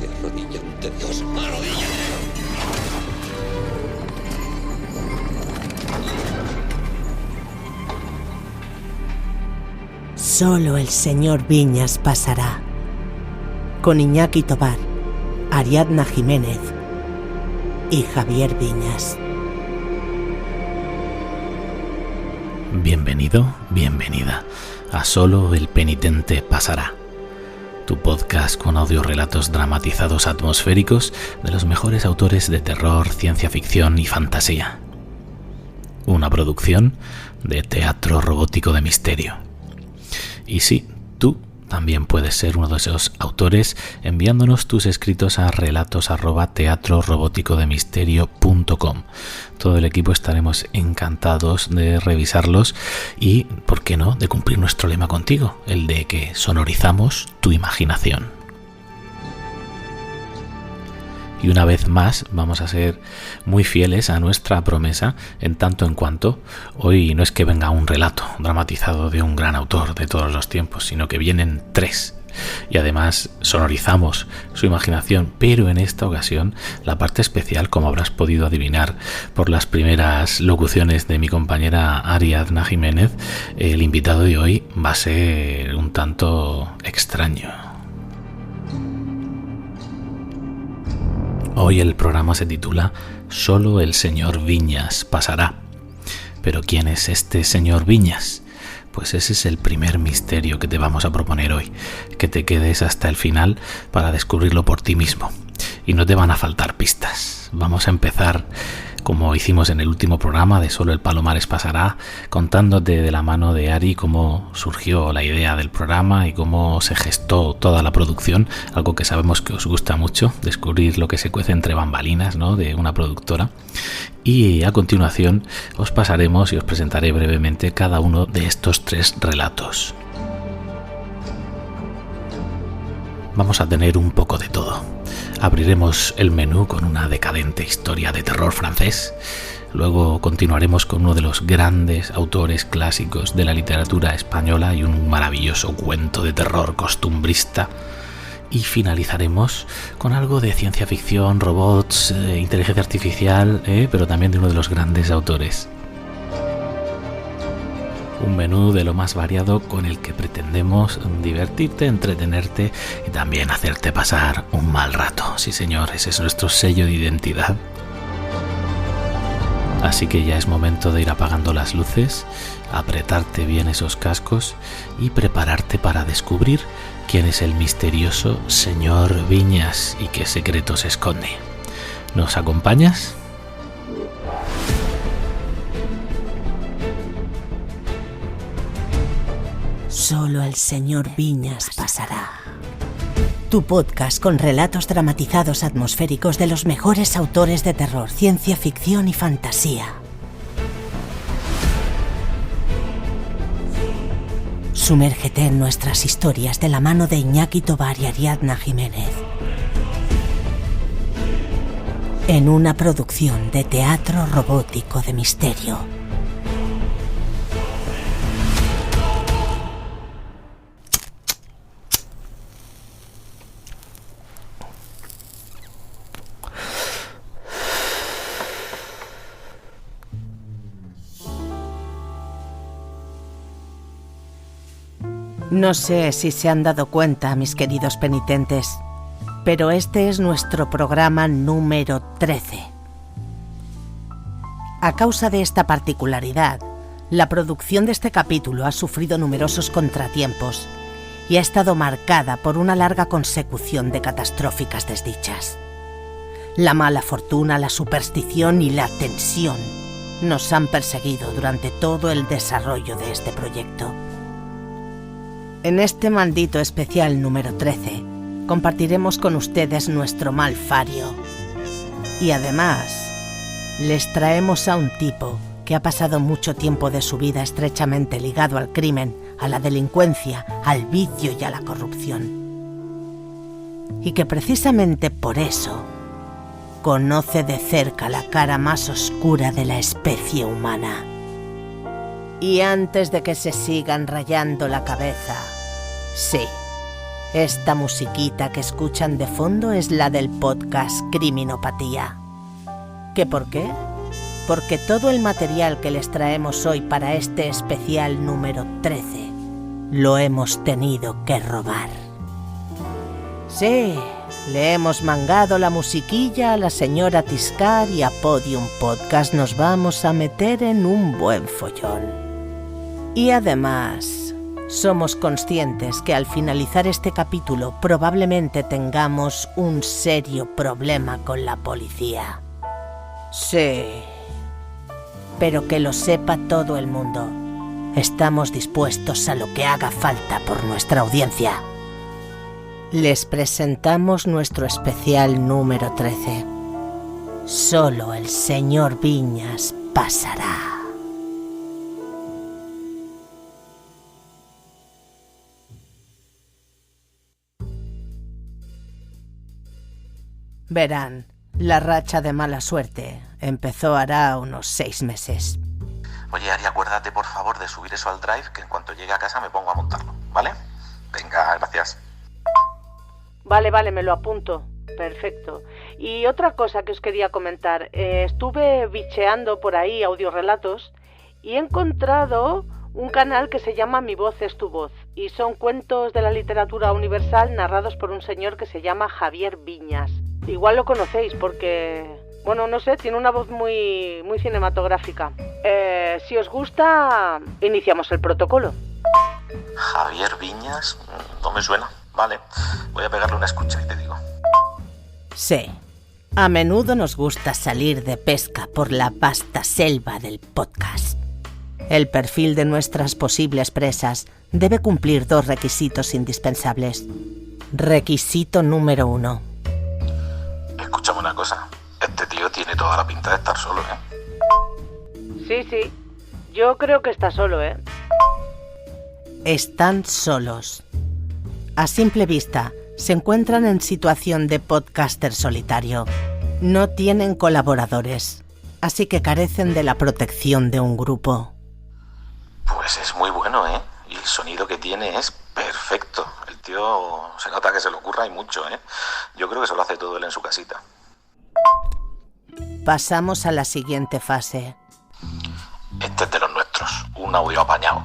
Se arrodilla ante Dios. ¡Arrodíllate! Solo el señor Viñas pasará. Con Iñaki Tobar, Ariadna Jiménez y Javier Viñas. Bienvenido, bienvenida a Solo el penitente pasará, tu podcast con audiorelatos dramatizados atmosféricos de los mejores autores de terror, ciencia ficción y fantasía. Una producción de Teatro Robótico de Misterio. Y sí, tú también puedes ser uno de esos autores enviándonos tus escritos a relatos@teatrorobóticodemisterio.com. Todo el equipo estaremos encantados de revisarlos y, ¿por qué no?, de cumplir nuestro lema contigo, el de que sonorizamos tu imaginación. Y una vez más vamos a ser muy fieles a nuestra promesa en tanto en cuanto hoy no es que venga un relato dramatizado de un gran autor de todos los tiempos, sino que vienen 3. Y además sonorizamos su imaginación, pero en esta ocasión la parte especial, como habrás podido adivinar por las primeras locuciones de mi compañera Ariadna Jiménez, el invitado de hoy va a ser un tanto extraño. Hoy el programa se titula Solo el señor Viñas pasará. ¿Pero quién es este señor Viñas? Pues ese es el primer misterio que te vamos a proponer hoy, que te quedes hasta el final para descubrirlo por ti mismo. Y no te van a faltar pistas. Vamos a empezar, como hicimos en el último programa de Solo el Palomares pasará, contándote de la mano de Ari cómo surgió la idea del programa y cómo se gestó toda la producción, algo que sabemos que os gusta mucho, descubrir lo que se cuece entre bambalinas, ¿no?, de una productora. Y a continuación os pasaremos y os presentaré brevemente cada uno de estos 3 relatos. Vamos a tener un poco de todo. Abriremos el menú con una decadente historia de terror francés. Luego continuaremos con uno de los grandes autores clásicos de la literatura española y un maravilloso cuento de terror costumbrista. Y finalizaremos con algo de ciencia ficción, robots, inteligencia artificial, pero también de uno de los grandes autores. Un menú de lo más variado con el que pretendemos divertirte, entretenerte y también hacerte pasar un mal rato. Sí, señor, ese es nuestro sello de identidad. Así que ya es momento de ir apagando las luces, apretarte bien esos cascos y prepararte para descubrir quién es el misterioso señor Viñas y qué secretos esconde. ¿Nos acompañas? Solo el señor Viñas pasará. Tu podcast con relatos dramatizados atmosféricos de los mejores autores de terror, ciencia ficción y fantasía. Sumérgete en nuestras historias de la mano de Iñaki Tobar y Ariadna Jiménez. En una producción de Teatro Robótico de Misterio. No sé si se han dado cuenta, mis queridos penitentes, pero este es nuestro programa número 13. A causa de esta particularidad, la producción de este capítulo ha sufrido numerosos contratiempos y ha estado marcada por una larga consecución de catastróficas desdichas. La mala fortuna, la superstición y la tensión nos han perseguido durante todo el desarrollo de este proyecto. En este maldito especial número 13 compartiremos con ustedes nuestro mal fario. Y además, les traemos a un tipo que ha pasado mucho tiempo de su vida estrechamente ligado al crimen, a la delincuencia, al vicio y a la corrupción. Y que precisamente por eso conoce de cerca la cara más oscura de la especie humana. Y antes de que se sigan rayando la cabeza, sí, Esta musiquita que escuchan de fondo es la del podcast Criminopatía. ¿Qué por qué? Porque todo el material que les traemos hoy para este especial número 13 lo hemos tenido que robar. Sí, le hemos mangado la musiquilla a la señora Tiscar y a Podium Podcast nos vamos a meter en un buen follón. Y además, somos conscientes que al finalizar este capítulo probablemente tengamos un serio problema con la policía. Sí, pero que lo sepa todo el mundo. Estamos dispuestos a lo que haga falta por nuestra audiencia. Les presentamos nuestro especial número 13. Solo el señor Viñas pasará. Verán, la racha de mala suerte empezó hará unos 6 meses. Oye, Ari, acuérdate por favor de subir eso al Drive, que en cuanto llegue a casa me pongo a montarlo, ¿vale? Venga, gracias. Vale, me lo apunto. Perfecto. Y otra cosa que os quería comentar. Estuve bicheando por ahí audiorelatos y he encontrado un canal que se llama Mi voz es tu voz. Y son cuentos de la literatura universal narrados por un señor que se llama Javier Viñas. Igual lo conocéis porque, bueno, no sé, tiene una voz muy cinematográfica. Si os gusta, iniciamos el protocolo. Javier Viñas, no me suena. Vale, voy a pegarle una escucha y te digo. Sí, a menudo nos gusta salir de pesca por la vasta selva del podcast. El perfil de nuestras posibles presas debe cumplir 2 requisitos indispensables. Requisito número 1. Escúchame una cosa, este tío tiene toda la pinta de estar solo, ¿eh? Sí, yo creo que está solo, ¿eh? Están solos. A simple vista, se encuentran en situación de podcaster solitario. No tienen colaboradores, así que carecen de la protección de un grupo. Pues es muy bueno, ¿eh? Y el sonido que tiene es perfecto. El tío se nota que se le ocurra y mucho, ¿eh? Yo creo que se lo hace todo él en su casita. Pasamos a la siguiente fase. Este es de los nuestros, un audio apañado.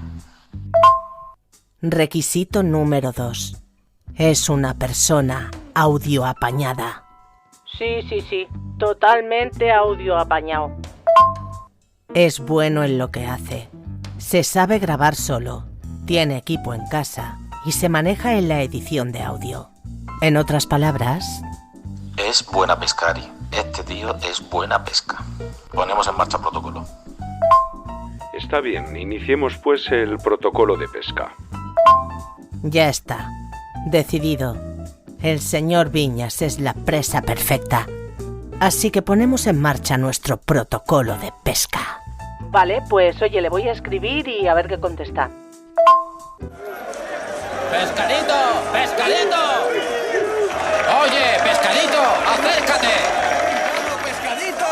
Requisito número 2. Es una persona audio apañada. Sí, totalmente audio apañado. Es bueno en lo que hace. Se sabe grabar solo, tiene equipo en casa y se maneja en la edición de audio. En otras palabras... Es buena pescari. Este tío es buena pesca. Ponemos en marcha protocolo. Está bien, iniciemos pues el protocolo de pesca. Ya está. Decidido. El señor Viñas es la presa perfecta. Así que ponemos en marcha nuestro protocolo de pesca. Vale, pues oye, le voy a escribir y a ver qué contesta. ¡Pescadito! ¡Pescadito! ¡Oye, pescadito! ¡Acércate! ¡Pescadito!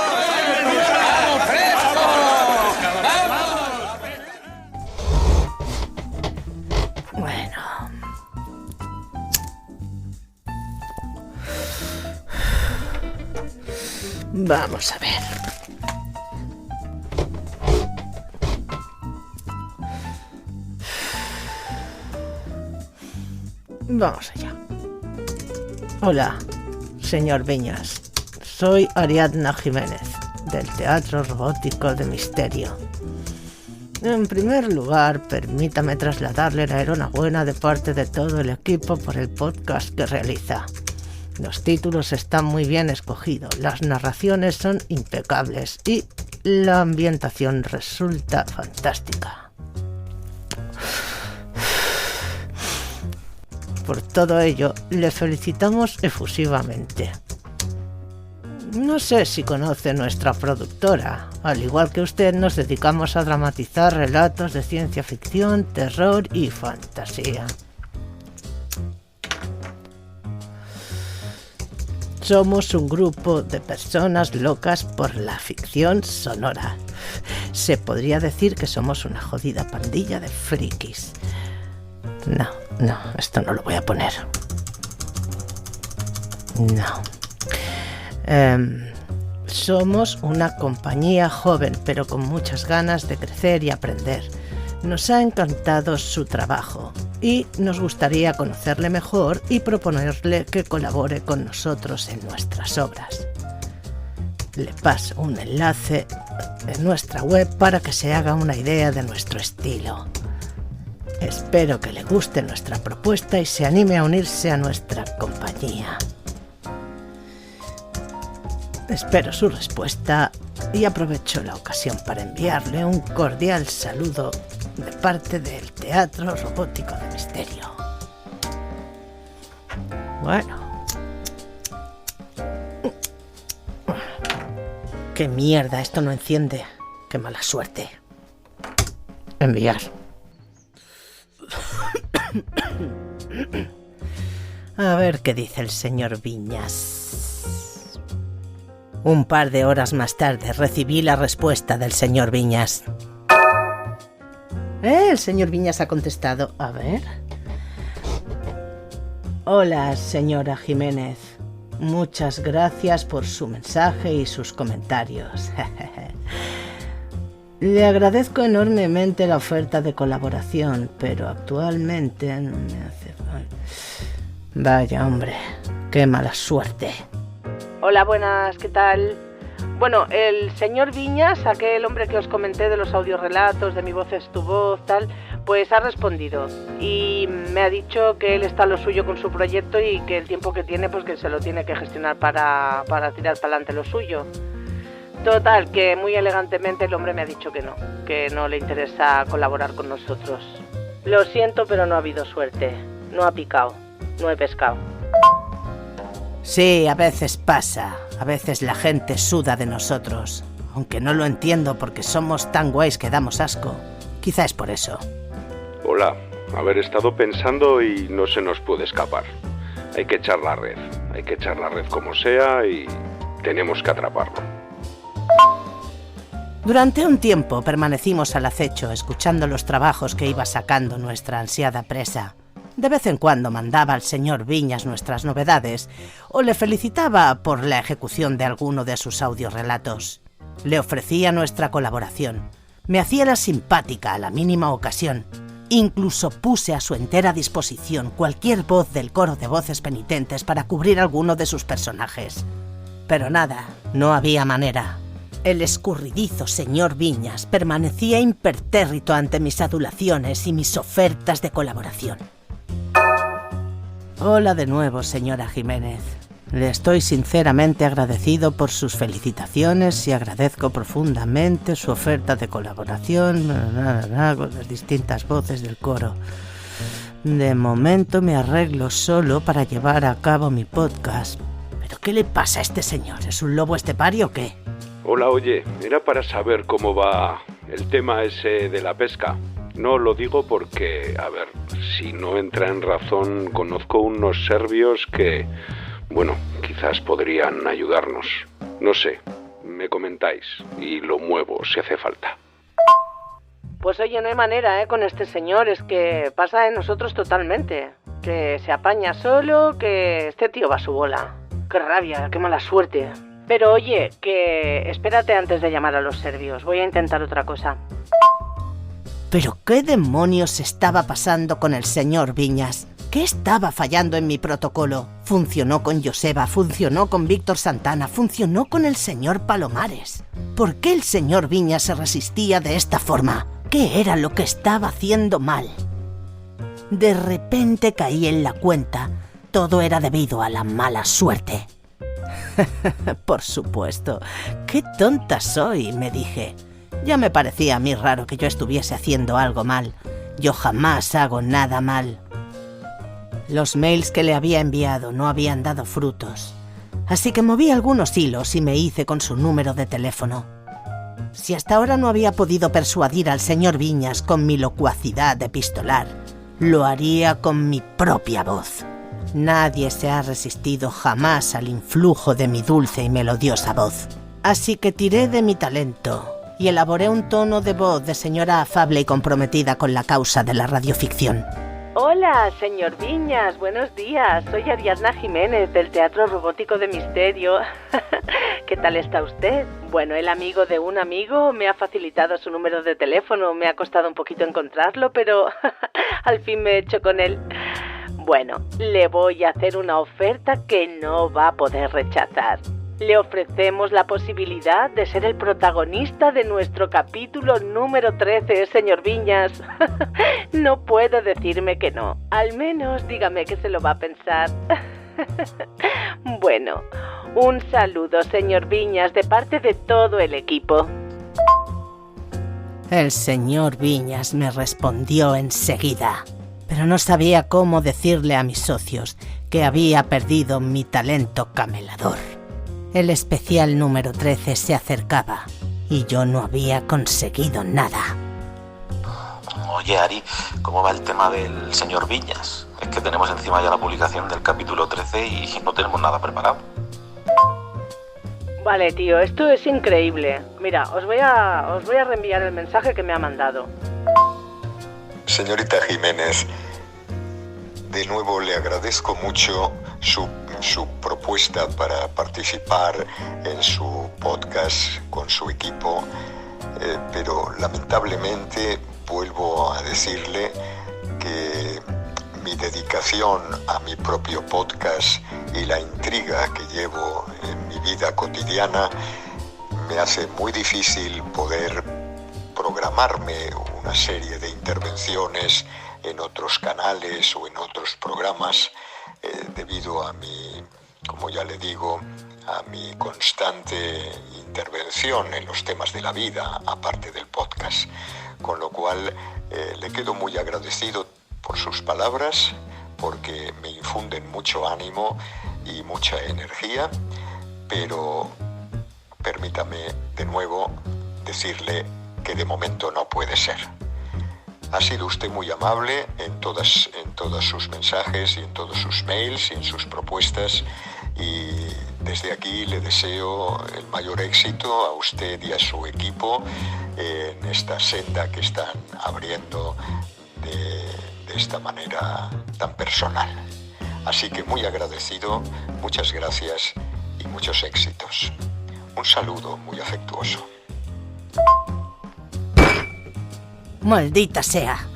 ¡Vamos, fresco! ¡Vamos! Bueno. Vamos a ver. Vamos allá. Hola, señor Viñas. Soy Ariadna Jiménez, del Teatro Robótico de Misterio. En primer lugar, permítame trasladarle la enhorabuena de parte de todo el equipo por el podcast que realiza. Los títulos están muy bien escogidos, las narraciones son impecables y la ambientación resulta fantástica. Por todo ello, le felicitamos efusivamente. No sé si conoce nuestra productora. Al igual que usted, nos dedicamos a dramatizar relatos de ciencia ficción, terror y fantasía. Somos un grupo de personas locas por la ficción sonora. Se podría decir que somos una jodida pandilla de frikis. No, esto no lo voy a poner. No. Somos una compañía joven, pero con muchas ganas de crecer y aprender. Nos ha encantado su trabajo y nos gustaría conocerle mejor y proponerle que colabore con nosotros en nuestras obras. Le paso un enlace en nuestra web para que se haga una idea de nuestro estilo. Espero que le guste nuestra propuesta y se anime a unirse a nuestra compañía. Espero su respuesta y aprovecho la ocasión para enviarle un cordial saludo de parte del Teatro Robótico de Misterio. Bueno. ¡Qué mierda! Esto no enciende. ¡Qué mala suerte! Enviar. A ver qué dice el señor Viñas. Un par de horas más tarde recibí la respuesta del señor Viñas. El señor Viñas ha contestado. A ver. Hola, señora Jiménez. Muchas gracias por su mensaje y sus comentarios. Le agradezco enormemente la oferta de colaboración, pero actualmente no me hace falta. Vaya hombre, qué mala suerte. Hola, buenas, ¿qué tal? Bueno, el señor Viñas, aquel hombre que os comenté de los audiorelatos, de Mi voz es tu voz, tal, pues ha respondido y me ha dicho que él está a lo suyo con su proyecto y que el tiempo que tiene, pues que se lo tiene que gestionar para tirar para adelante lo suyo. Total, que muy elegantemente el hombre me ha dicho que no le interesa colaborar con nosotros. Lo siento, pero no ha habido suerte. No ha picado, no he pescado. Sí, a veces pasa. A veces la gente suda de nosotros. Aunque no lo entiendo porque somos tan guays que damos asco. Quizá es por eso. Hola, haber estado pensando y no se nos puede escapar. Hay que echar la red. Hay que echar la red como sea y tenemos que atraparlo. Durante un tiempo permanecimos al acecho, escuchando los trabajos que iba sacando nuestra ansiada presa. De vez en cuando mandaba al señor Viñas nuestras novedades o le felicitaba por la ejecución de alguno de sus audiorelatos. Le ofrecía nuestra colaboración. Me hacía la simpática a la mínima ocasión. Incluso puse a su entera disposición cualquier voz del coro de voces penitentes para cubrir alguno de sus personajes. Pero nada, no había manera. El escurridizo señor Viñas permanecía impertérrito ante mis adulaciones y mis ofertas de colaboración. Hola de nuevo, señora Jiménez. Le estoy sinceramente agradecido por sus felicitaciones y agradezco profundamente su oferta de colaboración con las distintas voces del coro. De momento me arreglo solo para llevar a cabo mi podcast. ¿Pero qué le pasa a este señor? ¿Es un lobo estepario o qué? Hola, oye, era para saber cómo va el tema ese de la pesca. No lo digo porque, a ver, si no entra en razón, conozco unos serbios que, bueno, quizás podrían ayudarnos. No sé, me comentáis y lo muevo si hace falta. Pues oye, no hay manera, con este señor, es que pasa de nosotros totalmente. Que se apaña solo, que este tío va a su bola. Qué rabia, qué mala suerte. Pero oye, que espérate antes de llamar a los serbios, voy a intentar otra cosa. ¿Pero qué demonios estaba pasando con el señor Viñas? ¿Qué estaba fallando en mi protocolo? Funcionó con Joseba, funcionó con Víctor Santana, funcionó con el señor Palomares. ¿Por qué el señor Viñas se resistía de esta forma? ¿Qué era lo que estaba haciendo mal? De repente caí en la cuenta. Todo era debido a la mala suerte. Por supuesto. ¡Qué tonta soy!, me dije. Ya me parecía a mí raro que yo estuviese haciendo algo mal. Yo jamás hago nada mal. Los mails que le había enviado no habían dado frutos. Así que moví algunos hilos y me hice con su número de teléfono. Si hasta ahora no había podido persuadir al señor Viñas con mi locuacidad epistolar, lo haría con mi propia voz. Nadie se ha resistido jamás al influjo de mi dulce y melodiosa voz. Así que tiré de mi talento y elaboré un tono de voz de señora afable y comprometida con la causa de la radioficción. Hola, señor Viñas, buenos días. Soy Ariadna Jiménez del Teatro Robótico de Misterio. ¿Qué tal está usted? Bueno, el amigo de un amigo me ha facilitado su número de teléfono. Me ha costado un poquito encontrarlo, pero al fin me he hecho con él. Bueno, le voy a hacer una oferta que no va a poder rechazar. Le ofrecemos la posibilidad de ser el protagonista de nuestro capítulo número 13, señor Viñas. No puedo decirme que no. Al menos dígame que se lo va a pensar. Bueno, un saludo, señor Viñas, de parte de todo el equipo. El señor Viñas me respondió enseguida, pero no sabía cómo decirle a mis socios que había perdido mi talento camelador. El especial número 13 se acercaba y yo no había conseguido nada. Oye, Ari, ¿cómo va el tema del señor Viñas? Es que tenemos encima ya la publicación del capítulo 13 y no tenemos nada preparado. Vale, tío, esto es increíble. Mira, os voy a reenviar el mensaje que me ha mandado. Señorita Jiménez, de nuevo le agradezco mucho su propuesta para participar en su podcast con su equipo, pero lamentablemente vuelvo a decirle que mi dedicación a mi propio podcast y la intriga que llevo en mi vida cotidiana me hace muy difícil poder programarme una serie de intervenciones en otros canales o en otros programas debido a mi, como ya le digo, a mi constante intervención en los temas de la vida, aparte del podcast. Con lo cual le quedo muy agradecido por sus palabras, porque me infunden mucho ánimo y mucha energía, pero permítame de nuevo decirle que de momento no puede ser. Ha sido usted muy amable en todos sus mensajes y en todos sus mails y en sus propuestas, y desde aquí le deseo el mayor éxito a usted y a su equipo en esta senda que están abriendo de esta manera tan personal. Así que muy agradecido, muchas gracias y muchos éxitos. Un saludo muy afectuoso. ¡Maldita sea!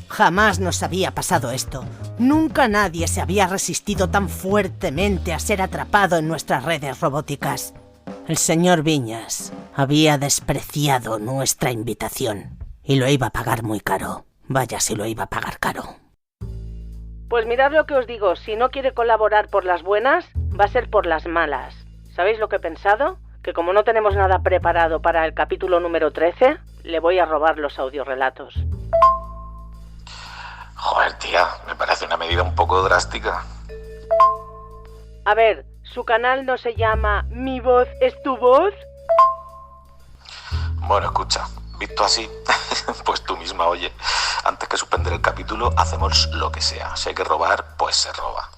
Jamás nos había pasado esto. Nunca nadie se había resistido tan fuertemente a ser atrapado en nuestras redes robóticas. El señor Viñas había despreciado nuestra invitación y lo iba a pagar muy caro. Vaya si lo iba a pagar caro. Pues mirad lo que os digo, si no quiere colaborar por las buenas, va a ser por las malas. ¿Sabéis lo que he pensado? Que como no tenemos nada preparado para el capítulo número 13, le voy a robar los audiorelatos. Joder, tía, me parece una medida un poco drástica. A ver, ¿su canal no se llama Mi voz es tu voz? Bueno, escucha, visto así, pues tú misma, oye, antes que suspender el capítulo, hacemos lo que sea. Si hay que robar, pues se roba.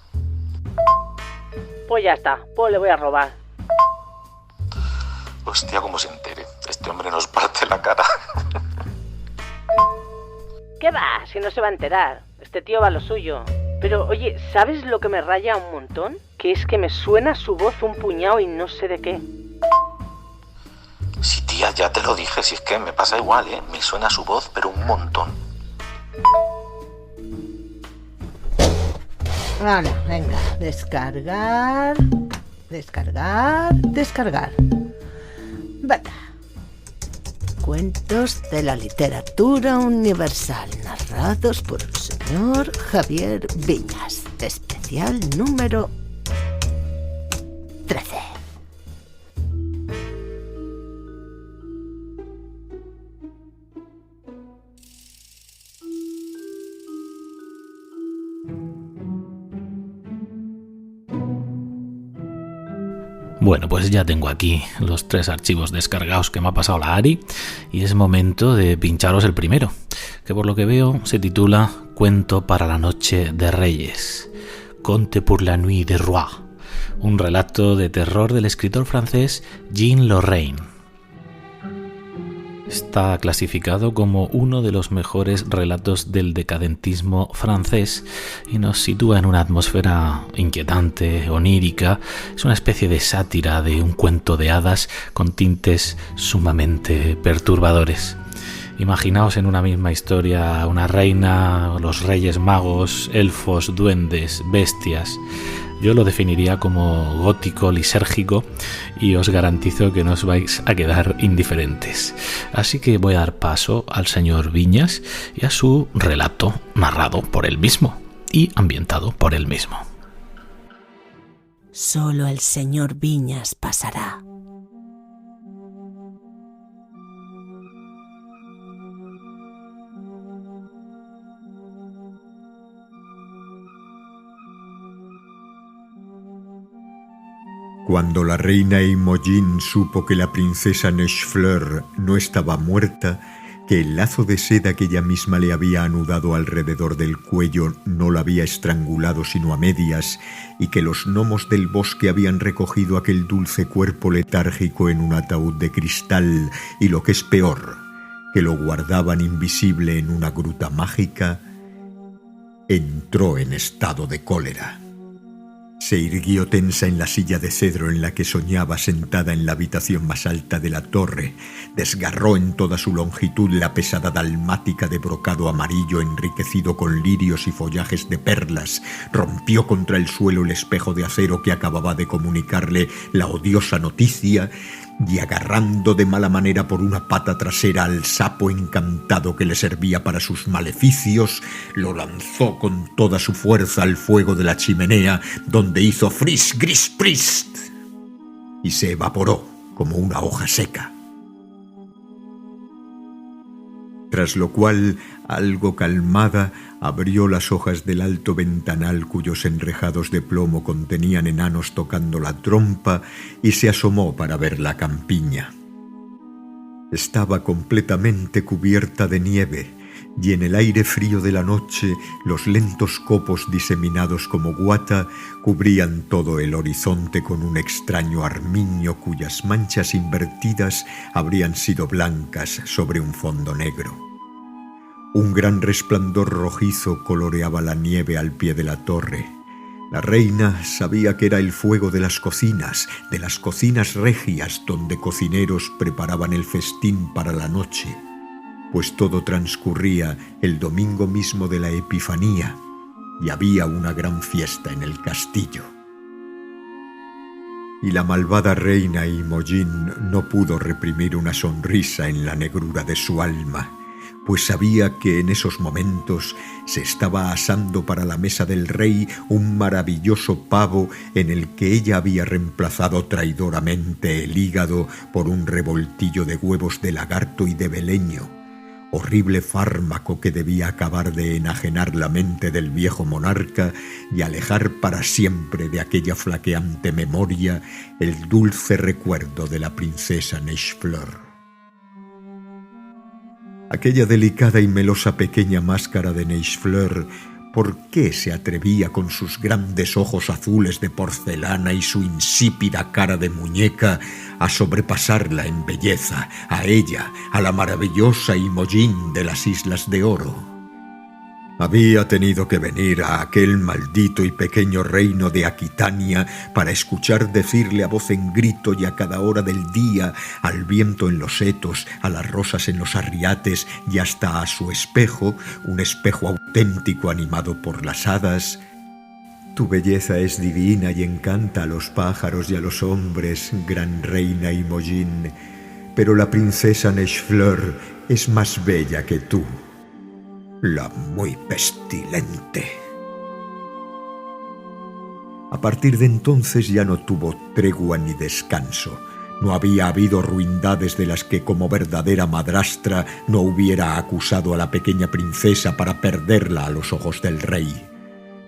Pues ya está, pues le voy a robar. Hostia, como se entere. Este hombre nos parte la cara. ¿Qué va? Si no se va a enterar. Este tío va a lo suyo. Pero, oye, ¿sabes lo que me raya un montón? Que es que me suena su voz un puñado y no sé de qué. Sí, tía, ya te lo dije. Si es que me pasa igual, ¿eh? Me suena su voz, pero un montón. Vale, venga. Descargar. Venga. Cuentos de la literatura universal, narrados por el señor Javier Viñas. Especial número 13. Bueno, pues ya tengo aquí los 3 archivos descargados que me ha pasado la Ari y es momento de pincharos el primero, que por lo que veo se titula Cuento para la noche de Reyes, Conte pour la nuit des rois, un relato de terror del escritor francés Jean Lorrain. Está clasificado como uno de los mejores relatos del decadentismo francés y nos sitúa en una atmósfera inquietante, onírica. Es una especie de sátira de un cuento de hadas con tintes sumamente perturbadores. Imaginaos en una misma historia una reina, los reyes magos, elfos, duendes, bestias. Yo lo definiría como gótico, lisérgico, y os garantizo que no os vais a quedar indiferentes. Así que voy a dar paso al señor Viñas y a su relato narrado por él mismo y ambientado por él mismo. Solo el señor Viñas pasará. Cuando la reina Imogen supo que la princesa Nechefleur no estaba muerta, que el lazo de seda que ella misma le había anudado alrededor del cuello no la había estrangulado sino a medias, y que los gnomos del bosque habían recogido aquel dulce cuerpo letárgico en un ataúd de cristal, y lo que es peor, que lo guardaban invisible en una gruta mágica, entró en estado de cólera. Se irguió tensa en la silla de cedro en la que soñaba sentada en la habitación más alta de la torre, desgarró en toda su longitud la pesada dalmática de brocado amarillo enriquecido con lirios y follajes de perlas, rompió contra el suelo el espejo de acero que acababa de comunicarle la odiosa noticia, y agarrando de mala manera por una pata trasera al sapo encantado que le servía para sus maleficios, lo lanzó con toda su fuerza al fuego de la chimenea, donde hizo fris gris prist y se evaporó como una hoja seca. Tras lo cual, algo calmada, abrió las hojas del alto ventanal cuyos enrejados de plomo contenían enanos tocando la trompa y se asomó para ver la campiña. Estaba completamente cubierta de nieve y en el aire frío de la noche los lentos copos diseminados como guata cubrían todo el horizonte con un extraño armiño cuyas manchas invertidas habrían sido blancas sobre un fondo negro. Un gran resplandor rojizo coloreaba la nieve al pie de la torre. La reina sabía que era el fuego de las cocinas regias donde cocineros preparaban el festín para la noche, pues todo transcurría el domingo mismo de la Epifanía y había una gran fiesta en el castillo. Y la malvada reina Imogen no pudo reprimir una sonrisa en la negrura de su alma, pues sabía que en esos momentos se estaba asando para la mesa del rey un maravilloso pavo en el que ella había reemplazado traidoramente el hígado por un revoltillo de huevos de lagarto y de beleño, horrible fármaco que debía acabar de enajenar la mente del viejo monarca y alejar para siempre de aquella flaqueante memoria el dulce recuerdo de la princesa Nechefleur. Aquella delicada y melosa pequeña máscara de Nechefleur, ¿por qué se atrevía con sus grandes ojos azules de porcelana y su insípida cara de muñeca a sobrepasarla en belleza, a ella, a la maravillosa Imogen de las Islas de Oro? Había tenido que venir a aquel maldito y pequeño reino de Aquitania para escuchar decirle a voz en grito y a cada hora del día, al viento en los setos, a las rosas en los arriates y hasta a su espejo, un espejo auténtico animado por las hadas: «Tu belleza es divina y encanta a los pájaros y a los hombres, gran reina Imogen, pero la princesa Nechefleur es más bella que tú, la muy pestilente». A partir de entonces ya no tuvo tregua ni descanso. No había habido ruindades de las que como verdadera madrastra no hubiera acusado a la pequeña princesa para perderla a los ojos del rey.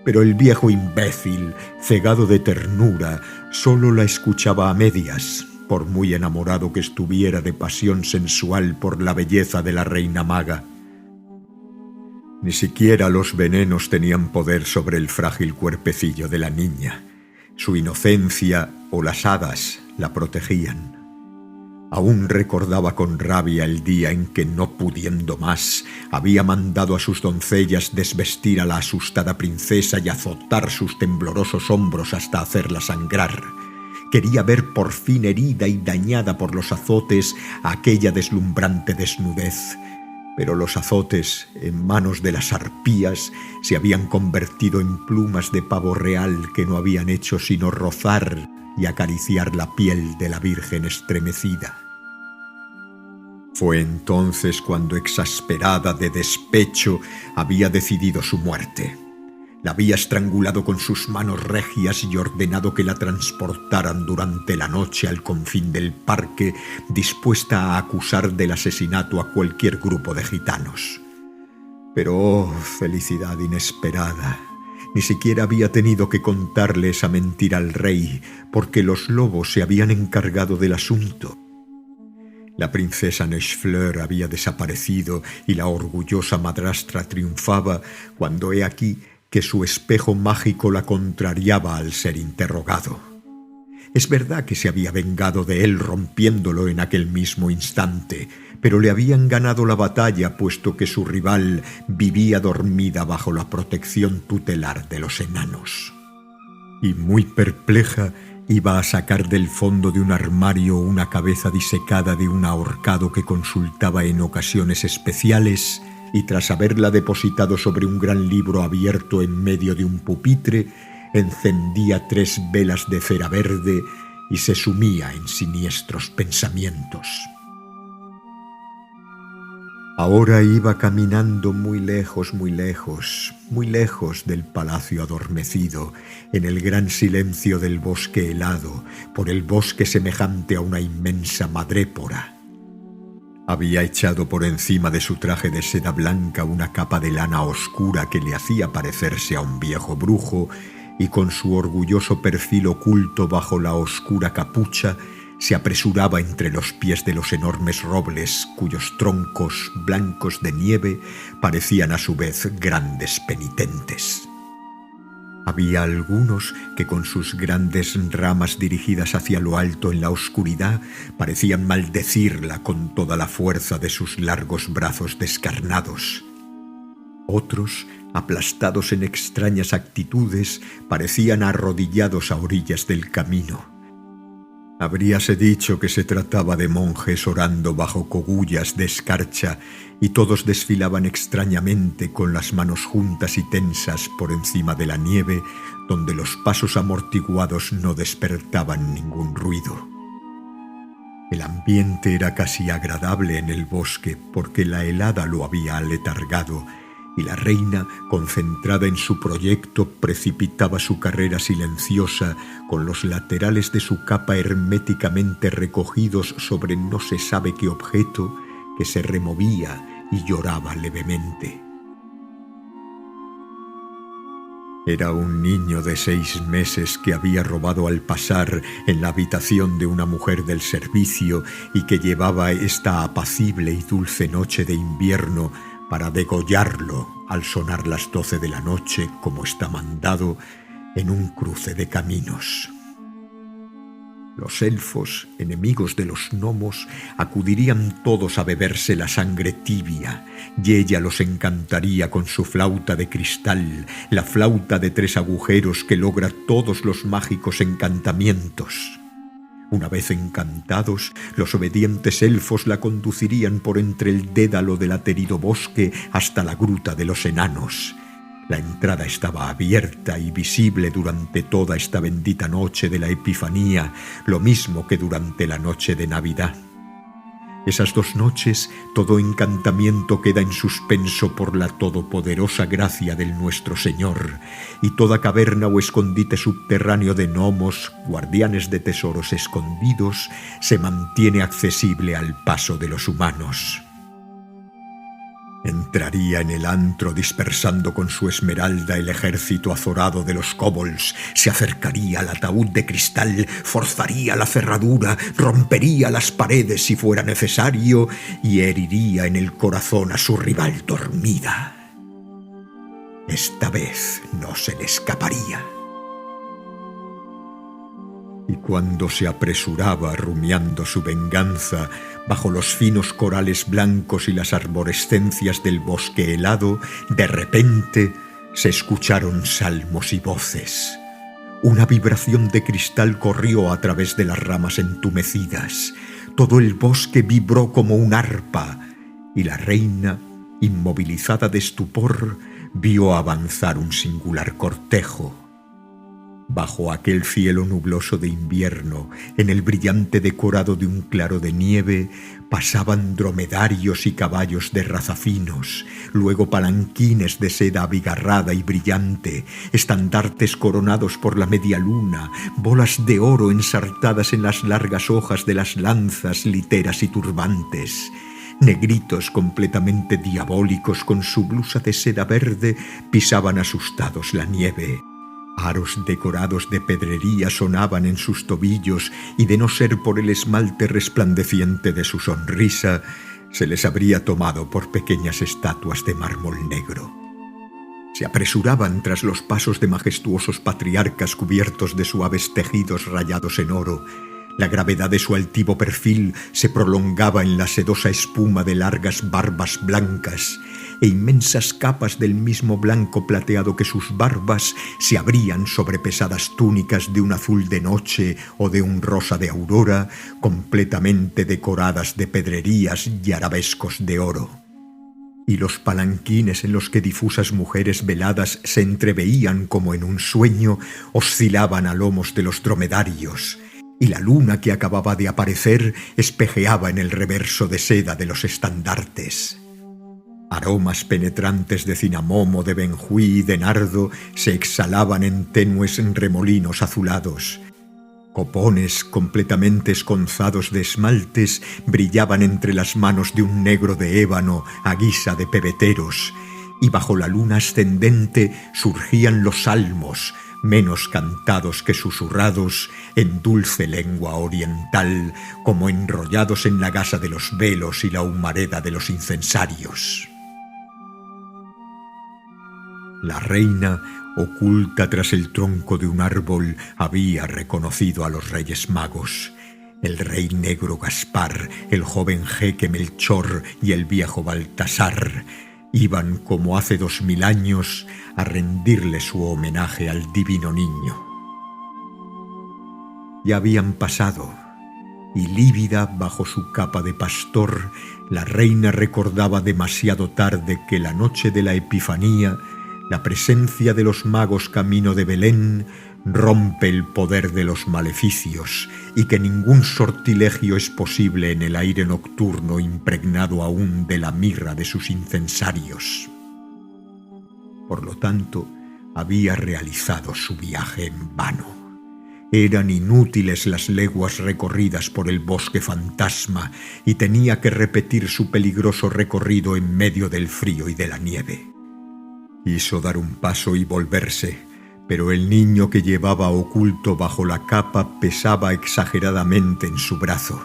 Pero el viejo imbécil, cegado de ternura, solo la escuchaba a medias, por muy enamorado que estuviera de pasión sensual por la belleza de la reina maga. Ni siquiera los venenos tenían poder sobre el frágil cuerpecillo de la niña. Su inocencia o las hadas la protegían. Aún recordaba con rabia el día en que, no pudiendo más, había mandado a sus doncellas desvestir a la asustada princesa y azotar sus temblorosos hombros hasta hacerla sangrar. Quería ver por fin herida y dañada por los azotes a aquella deslumbrante desnudez. Pero los azotes, en manos de las arpías, se habían convertido en plumas de pavo real que no habían hecho sino rozar y acariciar la piel de la Virgen estremecida. Fue entonces cuando, exasperada de despecho, había decidido su muerte. La había estrangulado con sus manos regias y ordenado que la transportaran durante la noche al confín del parque, dispuesta a acusar del asesinato a cualquier grupo de gitanos. Pero, oh, felicidad inesperada, ni siquiera había tenido que contarle esa mentira al rey, porque los lobos se habían encargado del asunto. La princesa Nechefleur había desaparecido y la orgullosa madrastra triunfaba cuando he aquí que su espejo mágico la contrariaba al ser interrogado. Es verdad que se había vengado de él rompiéndolo en aquel mismo instante, pero le habían ganado la batalla puesto que su rival vivía dormida bajo la protección tutelar de los enanos. Y muy perpleja, iba a sacar del fondo de un armario una cabeza disecada de un ahorcado que consultaba en ocasiones especiales, y tras haberla depositado sobre un gran libro abierto en medio de un pupitre, encendía 3 velas de cera verde y se sumía en siniestros pensamientos. Ahora iba caminando muy lejos del palacio adormecido, en el gran silencio del bosque helado, por el bosque semejante a una inmensa madrépora. Había echado por encima de su traje de seda blanca una capa de lana oscura que le hacía parecerse a un viejo brujo, y con su orgulloso perfil oculto bajo la oscura capucha, se apresuraba entre los pies de los enormes robles, cuyos troncos, blancos de nieve, parecían a su vez grandes penitentes. Había algunos que con sus grandes ramas dirigidas hacia lo alto en la oscuridad parecían maldecirla con toda la fuerza de sus largos brazos descarnados. Otros, aplastados en extrañas actitudes, parecían arrodillados a orillas del camino. Habríase dicho que se trataba de monjes orando bajo cogullas de escarcha, y todos desfilaban extrañamente con las manos juntas y tensas por encima de la nieve, donde los pasos amortiguados no despertaban ningún ruido. El ambiente era casi agradable en el bosque, porque la helada lo había aletargado, y la reina, concentrada en su proyecto, precipitaba su carrera silenciosa, con los laterales de su capa herméticamente recogidos sobre no se sabe qué objeto, que se removía y lloraba levemente. Era un niño de 6 meses que había robado al pasar en la habitación de una mujer del servicio y que llevaba esta apacible y dulce noche de invierno para degollarlo al sonar las 12 de la noche, como está mandado, en un cruce de caminos. Los elfos, enemigos de los gnomos, acudirían todos a beberse la sangre tibia, y ella los encantaría con su flauta de cristal, la flauta de 3 agujeros que logra todos los mágicos encantamientos. Una vez encantados, los obedientes elfos la conducirían por entre el dédalo del aterido bosque hasta la gruta de los enanos. La entrada estaba abierta y visible durante toda esta bendita noche de la Epifanía, lo mismo que durante la noche de Navidad. Esas 2 noches todo encantamiento queda en suspenso por la todopoderosa gracia del Nuestro Señor, y toda caverna o escondite subterráneo de gnomos, guardianes de tesoros escondidos, se mantiene accesible al paso de los humanos. Entraría en el antro dispersando con su esmeralda el ejército azorado de los kobolds, se acercaría al ataúd de cristal, forzaría la cerradura, rompería las paredes si fuera necesario y heriría en el corazón a su rival dormida. Esta vez no se le escaparía. Y cuando se apresuraba rumiando su venganza bajo los finos corales blancos y las arborescencias del bosque helado, de repente se escucharon salmos y voces. Una vibración de cristal corrió a través de las ramas entumecidas. Todo el bosque vibró como un arpa, y la reina, inmovilizada de estupor, vio avanzar un singular cortejo. Bajo aquel cielo nubloso de invierno, en el brillante decorado de un claro de nieve, pasaban dromedarios y caballos de raza finos, luego palanquines de seda abigarrada y brillante, estandartes coronados por la media luna, bolas de oro ensartadas en las largas hojas de las lanzas, literas y turbantes. Negritos completamente diabólicos con su blusa de seda verde pisaban asustados la nieve. Aros decorados de pedrería sonaban en sus tobillos y de no ser por el esmalte resplandeciente de su sonrisa, se les habría tomado por pequeñas estatuas de mármol negro. Se apresuraban tras los pasos de majestuosos patriarcas cubiertos de suaves tejidos rayados en oro. La gravedad de su altivo perfil se prolongaba en la sedosa espuma de largas barbas blancas, e inmensas capas del mismo blanco plateado que sus barbas se abrían sobre pesadas túnicas de un azul de noche o de un rosa de aurora, completamente decoradas de pedrerías y arabescos de oro. Y los palanquines en los que difusas mujeres veladas se entreveían como en un sueño, oscilaban a lomos de los dromedarios, y la luna que acababa de aparecer espejeaba en el reverso de seda de los estandartes. Aromas penetrantes de cinamomo, de benjuí y de nardo se exhalaban en tenues remolinos azulados. Copones completamente esconzados de esmaltes brillaban entre las manos de un negro de ébano a guisa de pebeteros, y bajo la luna ascendente surgían los salmos, menos cantados que susurrados, en dulce lengua oriental, como enrollados en la gasa de los velos y la humareda de los incensarios. La reina, oculta tras el tronco de un árbol, había reconocido a los reyes magos. El rey negro Gaspar, el joven jeque Melchor y el viejo Baltasar iban, como hace 2000 años, a rendirle su homenaje al divino niño. Ya habían pasado, y lívida bajo su capa de pastor, la reina recordaba demasiado tarde que la noche de la Epifanía, la presencia de los magos camino de Belén, rompe el poder de los maleficios y que ningún sortilegio es posible en el aire nocturno impregnado aún de la mirra de sus incensarios. Por lo tanto, había realizado su viaje en vano. Eran inútiles las leguas recorridas por el bosque fantasma y tenía que repetir su peligroso recorrido en medio del frío y de la nieve. Quiso dar un paso y volverse, pero el niño que llevaba oculto bajo la capa pesaba exageradamente en su brazo.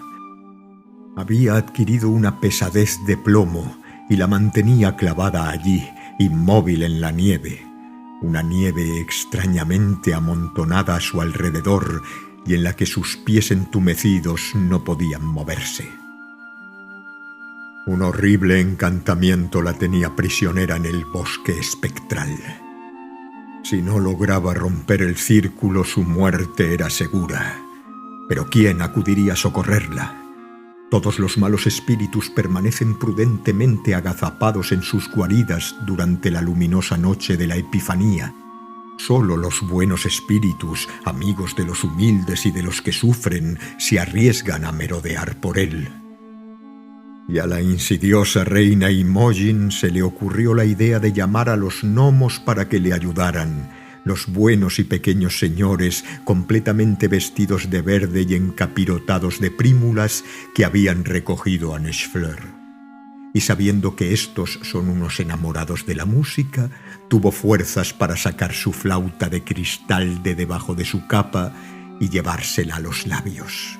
Había adquirido una pesadez de plomo y la mantenía clavada allí, inmóvil en la nieve, una nieve extrañamente amontonada a su alrededor y en la que sus pies entumecidos no podían moverse. Un horrible encantamiento la tenía prisionera en el bosque espectral. Si no lograba romper el círculo, su muerte era segura. Pero ¿quién acudiría a socorrerla? Todos los malos espíritus permanecen prudentemente agazapados en sus guaridas durante la luminosa noche de la Epifanía. Solo los buenos espíritus, amigos de los humildes y de los que sufren, se arriesgan a merodear por él. Y a la insidiosa reina Imogen se le ocurrió la idea de llamar a los gnomos para que le ayudaran, los buenos y pequeños señores completamente vestidos de verde y encapirotados de prímulas que habían recogido a Nechfleur. Y sabiendo que estos son unos enamorados de la música, tuvo fuerzas para sacar su flauta de cristal de debajo de su capa y llevársela a los labios.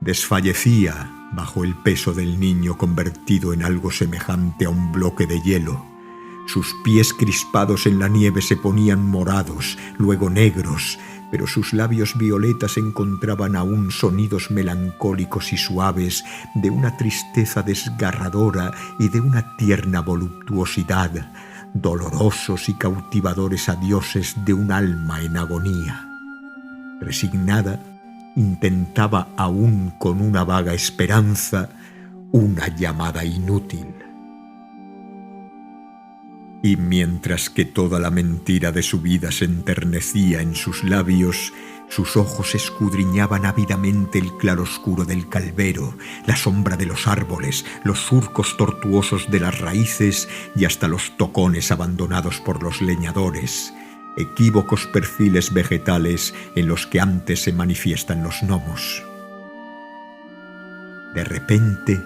Desfallecía bajo el peso del niño convertido en algo semejante a un bloque de hielo. Sus pies crispados en la nieve se ponían morados, luego negros, pero sus labios violetas encontraban aún sonidos melancólicos y suaves de una tristeza desgarradora y de una tierna voluptuosidad, dolorosos y cautivadores adioses de un alma en agonía. Resignada, intentaba aún con una vaga esperanza una llamada inútil. Y mientras que toda la mentira de su vida se enternecía en sus labios, sus ojos escudriñaban ávidamente el claroscuro del calvero, la sombra de los árboles, los surcos tortuosos de las raíces y hasta los tocones abandonados por los leñadores, equívocos perfiles vegetales en los que antes se manifiestan los gnomos. De repente,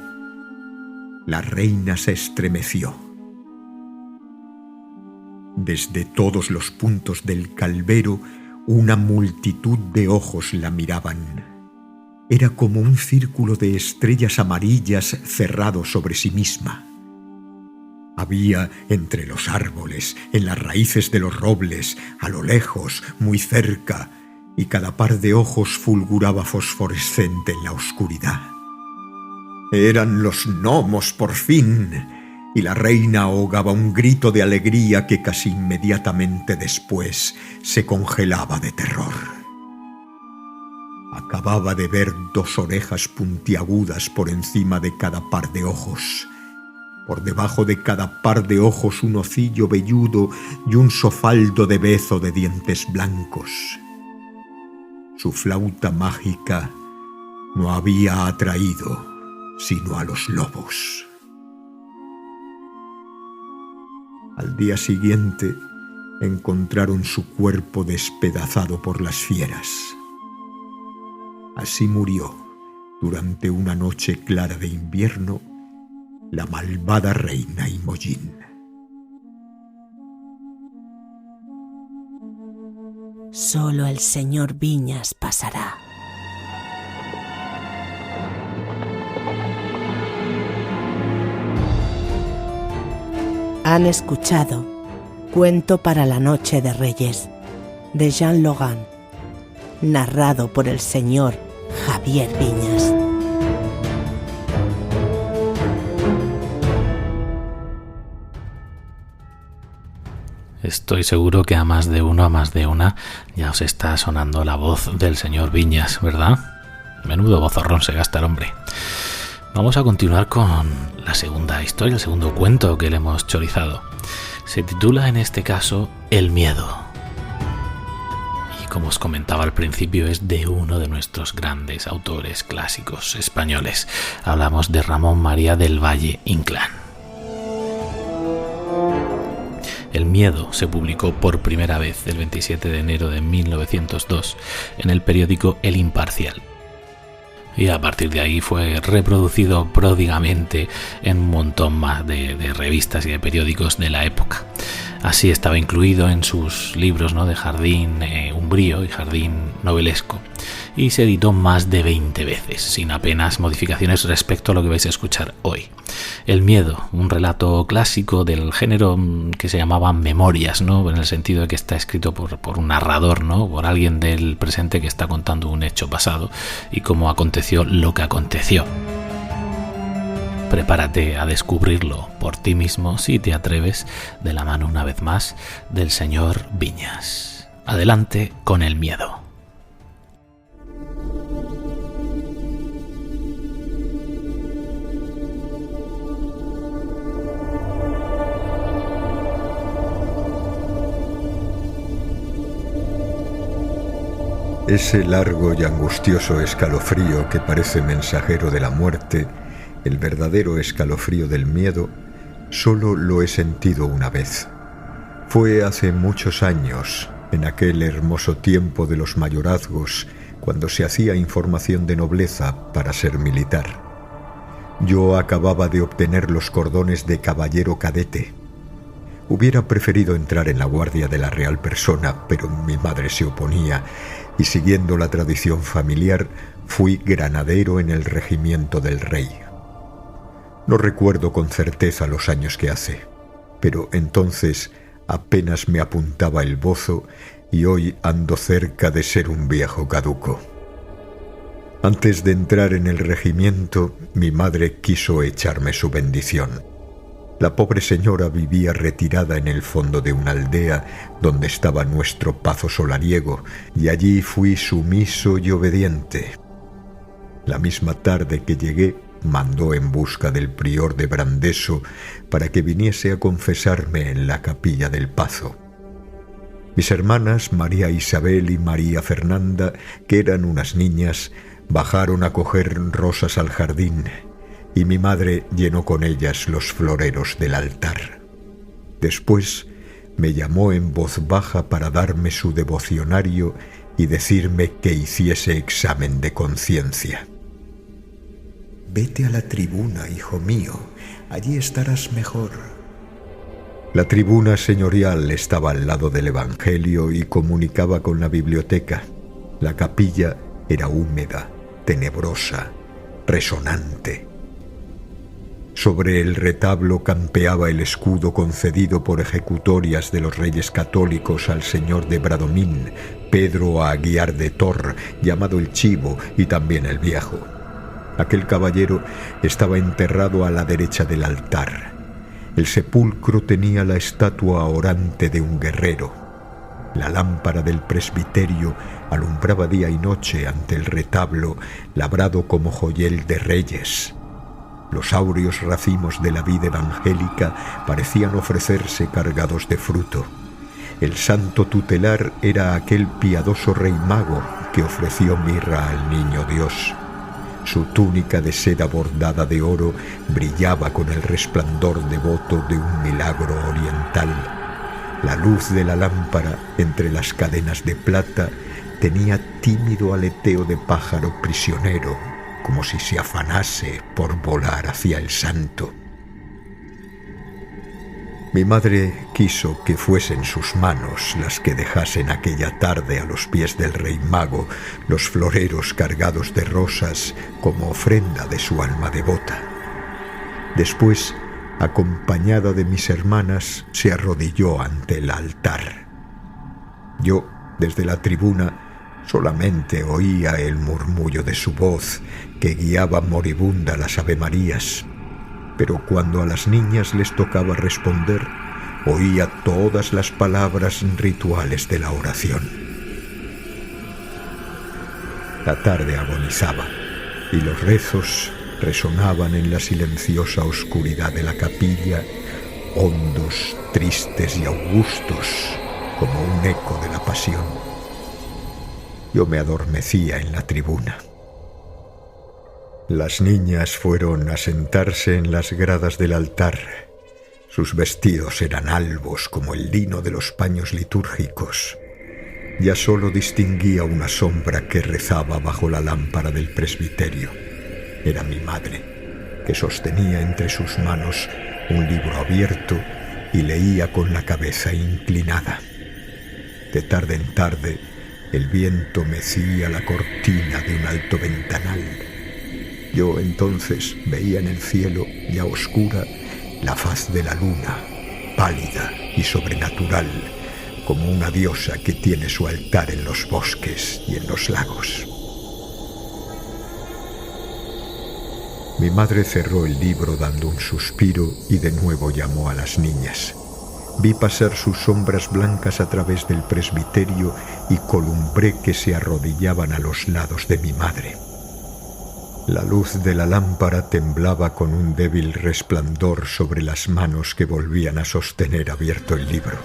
la reina se estremeció. Desde todos los puntos del calvero, una multitud de ojos la miraban. Era como un círculo de estrellas amarillas cerrado sobre sí misma. Había entre los árboles, en las raíces de los robles, a lo lejos, muy cerca, y cada par de ojos fulguraba fosforescente en la oscuridad. Eran los gnomos, por fin, y la reina ahogaba un grito de alegría que casi inmediatamente después se congelaba de terror. Acababa de ver dos orejas puntiagudas por encima de cada par de ojos. Por debajo de cada par de ojos un hocillo velludo y un sofaldo de bezo de dientes blancos. Su flauta mágica no había atraído sino a los lobos. Al día siguiente encontraron su cuerpo despedazado por las fieras. Así murió, durante una noche clara de invierno, la malvada reina Imogen. Solo el señor Viñas pasará. Han escuchado Cuento para la Noche de Reyes, de Jean Logan, narrado por el señor Javier Viñas. Estoy seguro que a más de uno, a más de una, ya os está sonando la voz del señor Viñas, ¿verdad? Menudo vozorrón se gasta el hombre. Vamos a continuar con la segunda historia, el segundo cuento que le hemos chorizado. Se titula en este caso El miedo. Y como os comentaba al principio, es de uno de nuestros grandes autores clásicos españoles. Hablamos de Ramón María del Valle Inclán. El miedo se publicó por primera vez el 27 de enero de 1902 en el periódico El Imparcial. Y a partir de ahí fue reproducido pródigamente en un montón más de revistas y de periódicos de la época. Así estaba incluido en sus libros, ¿no?, de jardín umbrío y jardín novelesco. Y se editó más de 20 veces, sin apenas modificaciones respecto a lo que vais a escuchar hoy. El miedo, un relato clásico del género que se llamaba memorias, ¿no?, en el sentido de que está escrito por un narrador, ¿no?, por alguien del presente que está contando un hecho pasado y cómo aconteció lo que aconteció. Prepárate a descubrirlo por ti mismo si te atreves, de la mano una vez más del señor Viñas. Adelante con el miedo. Ese largo y angustioso escalofrío que parece mensajero de la muerte, el verdadero escalofrío del miedo, solo lo he sentido una vez. Fue hace muchos años, en aquel hermoso tiempo de los mayorazgos, cuando se hacía información de nobleza para ser militar. Yo acababa de obtener los cordones de caballero cadete. Hubiera preferido entrar en la guardia de la real persona, pero mi madre se oponía, y siguiendo la tradición familiar, fui granadero en el regimiento del rey. No recuerdo con certeza los años que hace, pero entonces apenas me apuntaba el bozo y hoy ando cerca de ser un viejo caduco. Antes de entrar en el regimiento, mi madre quiso echarme su bendición. La pobre señora vivía retirada en el fondo de una aldea donde estaba nuestro pazo solariego, y allí fui sumiso y obediente. La misma tarde que llegué, mandó en busca del prior de Brandeso para que viniese a confesarme en la capilla del Pazo. Mis hermanas María Isabel y María Fernanda, que eran unas niñas, bajaron a coger rosas al jardín, y mi madre llenó con ellas los floreros del altar. Después me llamó en voz baja para darme su devocionario y decirme que hiciese examen de conciencia. «Vete a la tribuna, hijo mío, allí estarás mejor». La tribuna señorial estaba al lado del Evangelio y comunicaba con la biblioteca. La capilla era húmeda, tenebrosa, resonante. Sobre el retablo campeaba el escudo concedido por ejecutorias de los reyes católicos al señor de Bradomín, Pedro Aguiar de Tor, llamado el Chivo, y también el Viejo. Aquel caballero estaba enterrado a la derecha del altar. El sepulcro tenía la estatua orante de un guerrero. La lámpara del presbiterio alumbraba día y noche ante el retablo labrado como joyel de reyes. Los áureos racimos de la vid evangélica parecían ofrecerse cargados de fruto. El santo tutelar era aquel piadoso rey mago que ofreció mirra al niño Dios. Su túnica de seda bordada de oro brillaba con el resplandor devoto de un milagro oriental. La luz de la lámpara entre las cadenas de plata tenía tímido aleteo de pájaro prisionero, como si se afanase por volar hacia el santo. Mi madre quiso que fuesen sus manos las que dejasen aquella tarde a los pies del rey mago los floreros cargados de rosas como ofrenda de su alma devota. Después, acompañada de mis hermanas, se arrodilló ante el altar. Yo, desde la tribuna, solamente oía el murmullo de su voz que guiaba moribunda las avemarías. Pero cuando a las niñas les tocaba responder, oía todas las palabras rituales de la oración. La tarde agonizaba y los rezos resonaban en la silenciosa oscuridad de la capilla, hondos, tristes y augustos, como un eco de la pasión. Yo me adormecía en la tribuna. Las niñas fueron a sentarse en las gradas del altar. Sus vestidos eran albos como el lino de los paños litúrgicos. Ya solo distinguía una sombra que rezaba bajo la lámpara del presbiterio. Era mi madre, que sostenía entre sus manos un libro abierto y leía con la cabeza inclinada. De tarde en tarde, el viento mecía la cortina de un alto ventanal. Yo entonces veía en el cielo, ya oscura, la faz de la luna, pálida y sobrenatural, como una diosa que tiene su altar en los bosques y en los lagos. Mi madre cerró el libro dando un suspiro y de nuevo llamó a las niñas. Vi pasar sus sombras blancas a través del presbiterio y columbré que se arrodillaban a los lados de mi madre. La luz de la lámpara temblaba con un débil resplandor sobre las manos que volvían a sostener abierto el libro.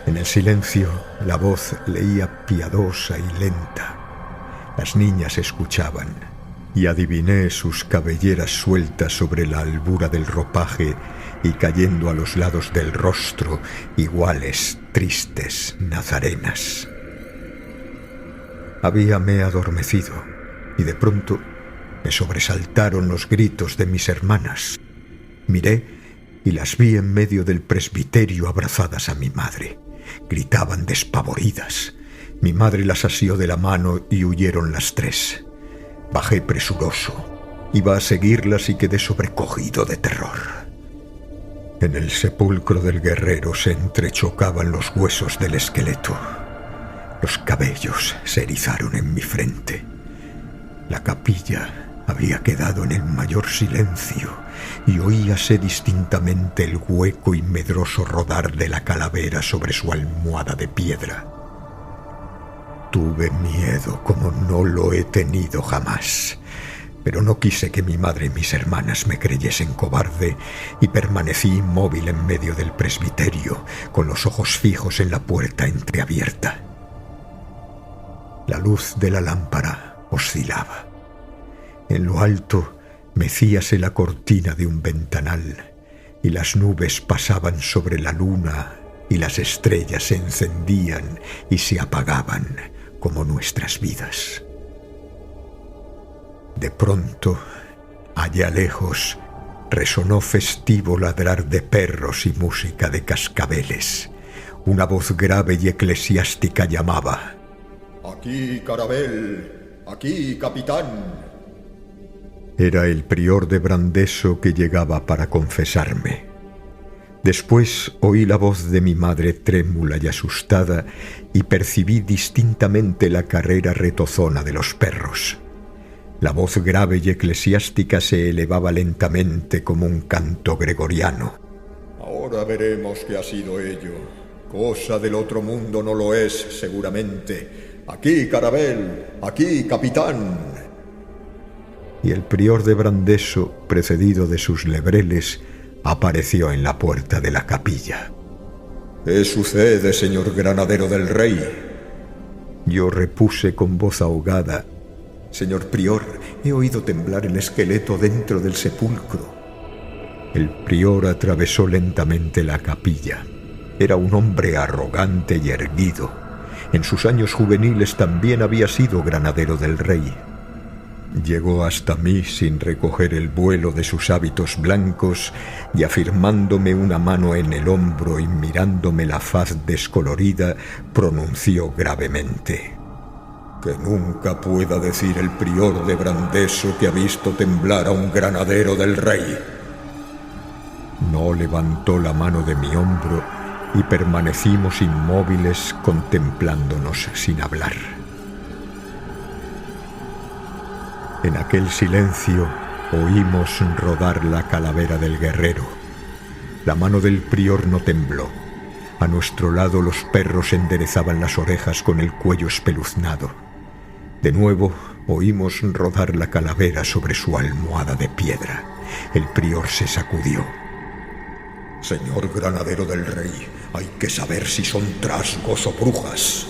En el silencio, la voz leía piadosa y lenta. Las niñas escuchaban, y adiviné sus cabelleras sueltas sobre la albura del ropaje y cayendo a los lados del rostro, iguales, tristes, nazarenas. Habíame adormecido, y de pronto me sobresaltaron los gritos de mis hermanas. Miré y las vi en medio del presbiterio abrazadas a mi madre. Gritaban despavoridas. Mi madre las asió de la mano y huyeron las tres. Bajé presuroso. Iba a seguirlas y quedé sobrecogido de terror. En el sepulcro del guerrero se entrechocaban los huesos del esqueleto. Los cabellos se erizaron en mi frente. La capilla había quedado en el mayor silencio y oíase distintamente el hueco y medroso rodar de la calavera sobre su almohada de piedra. Tuve miedo como no lo he tenido jamás, pero no quise que mi madre y mis hermanas me creyesen cobarde y permanecí inmóvil en medio del presbiterio, con los ojos fijos en la puerta entreabierta. La luz de la lámpara oscilaba. En lo alto mecíase la cortina de un ventanal y las nubes pasaban sobre la luna y las estrellas se encendían y se apagaban como nuestras vidas. De pronto, allá lejos, resonó festivo ladrar de perros y música de cascabeles. Una voz grave y eclesiástica llamaba: «Aquí, Carabel. Aquí, capitán». Era el prior de Brandeso que llegaba para confesarme. Después oí la voz de mi madre trémula y asustada y percibí distintamente la carrera retozona de los perros. La voz grave y eclesiástica se elevaba lentamente como un canto gregoriano. «Ahora veremos qué ha sido ello. Cosa del otro mundo no lo es, seguramente. Aquí, Carabel. Aquí, capitán». Y el prior de Brandeso, precedido de sus lebreles, apareció en la puerta de la capilla. «¿Qué sucede, señor granadero del rey?». Yo repuse con voz ahogada: «Señor prior, he oído temblar el esqueleto dentro del sepulcro». El prior atravesó lentamente la capilla. Era un hombre arrogante y erguido. En sus años juveniles también había sido granadero del rey. Llegó hasta mí sin recoger el vuelo de sus hábitos blancos y, afirmándome una mano en el hombro y mirándome la faz descolorida, pronunció gravemente: «Que nunca pueda decir el prior de Brandeso que ha visto temblar a un granadero del rey». No levantó la mano de mi hombro y permanecimos inmóviles contemplándonos sin hablar. En aquel silencio oímos rodar la calavera del guerrero. La mano del prior no tembló. A nuestro lado los perros enderezaban las orejas con el cuello espeluznado. De nuevo oímos rodar la calavera sobre su almohada de piedra. El prior se sacudió. «Señor granadero del rey, hay que saber si son trasgos o brujas».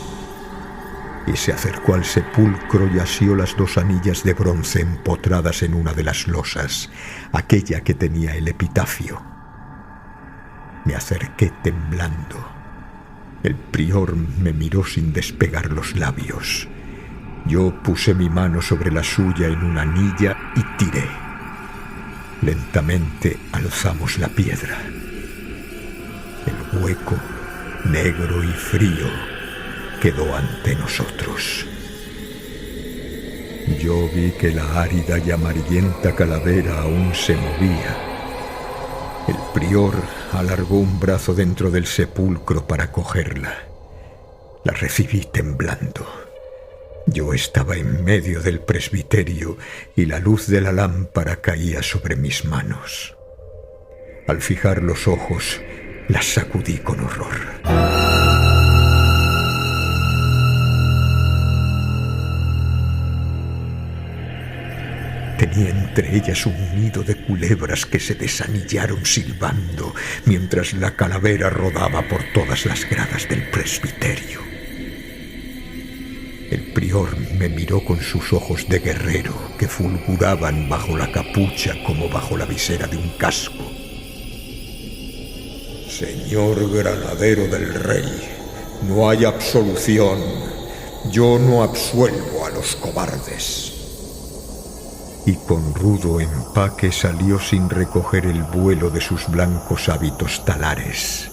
Y se acercó al sepulcro y asió las 2 anillas de bronce empotradas en una de las losas, aquella que tenía el epitafio. Me acerqué temblando. El prior me miró sin despegar los labios. Yo puse mi mano sobre la suya en una anilla y tiré. Lentamente alzamos la piedra. El hueco, negro y frío, quedó ante nosotros. Yo vi que la árida y amarillenta calavera aún se movía. El prior alargó un brazo dentro del sepulcro para cogerla. La recibí temblando. Yo estaba en medio del presbiterio y la luz de la lámpara caía sobre mis manos. Al fijar los ojos, las sacudí con horror. Tenía entre ellas un nido de culebras que se desanillaron silbando mientras la calavera rodaba por todas las gradas del presbiterio. El prior me miró con sus ojos de guerrero que fulguraban bajo la capucha como bajo la visera de un casco. «Señor granadero del rey, no hay absolución. Yo no absuelvo a los cobardes». Y con rudo empaque salió sin recoger el vuelo de sus blancos hábitos talares.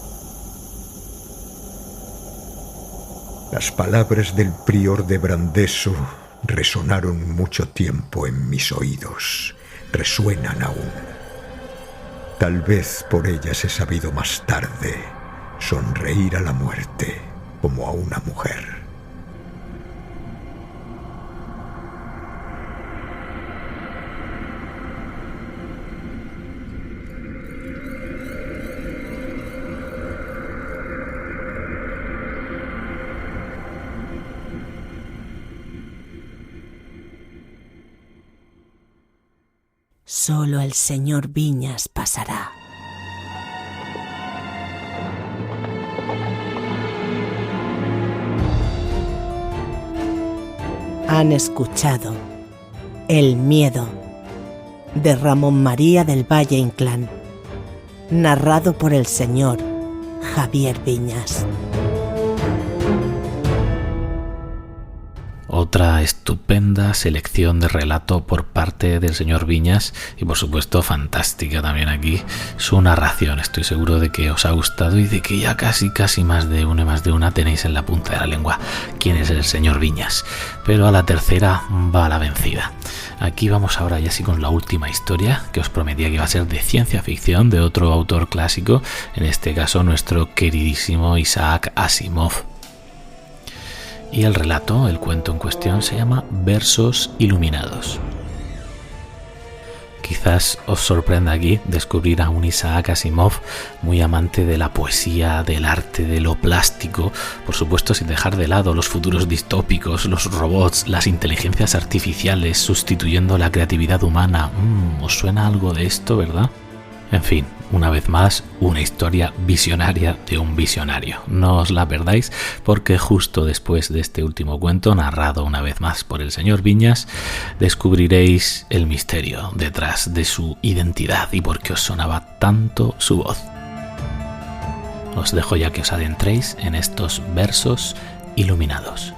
Las palabras del prior de Brandeso resonaron mucho tiempo en mis oídos. Resuenan aún. Tal vez por ellas he sabido más tarde sonreír a la muerte como a una mujer. Solo el señor Viñas pasará. Han escuchado El miedo de Ramón María del Valle Inclán, narrado por el señor Javier Viñas. Otra estupenda selección de relato por parte del señor Viñas y por supuesto fantástica también aquí su narración. Estoy seguro de que os ha gustado y de que ya casi más de una tenéis en la punta de la lengua quién es el señor Viñas. Pero a la tercera va la vencida. Aquí vamos ahora ya sí con la última historia que os prometía que iba a ser de ciencia ficción de otro autor clásico, en este caso nuestro queridísimo Isaac Asimov. Y el relato, el cuento en cuestión, se llama Versos Iluminados. Quizás os sorprenda aquí descubrir a un Isaac Asimov muy amante de la poesía, del arte, de lo plástico, por supuesto sin dejar de lado los futuros distópicos, los robots, las inteligencias artificiales sustituyendo la creatividad humana. ¿Os suena algo de esto, verdad? En fin, una vez más, una historia visionaria de un visionario. No os la perdáis porque justo después de este último cuento, narrado una vez más por el señor Viñas, descubriréis el misterio detrás de su identidad y por qué os sonaba tanto su voz. Os dejo ya que os adentréis en estos versos iluminados.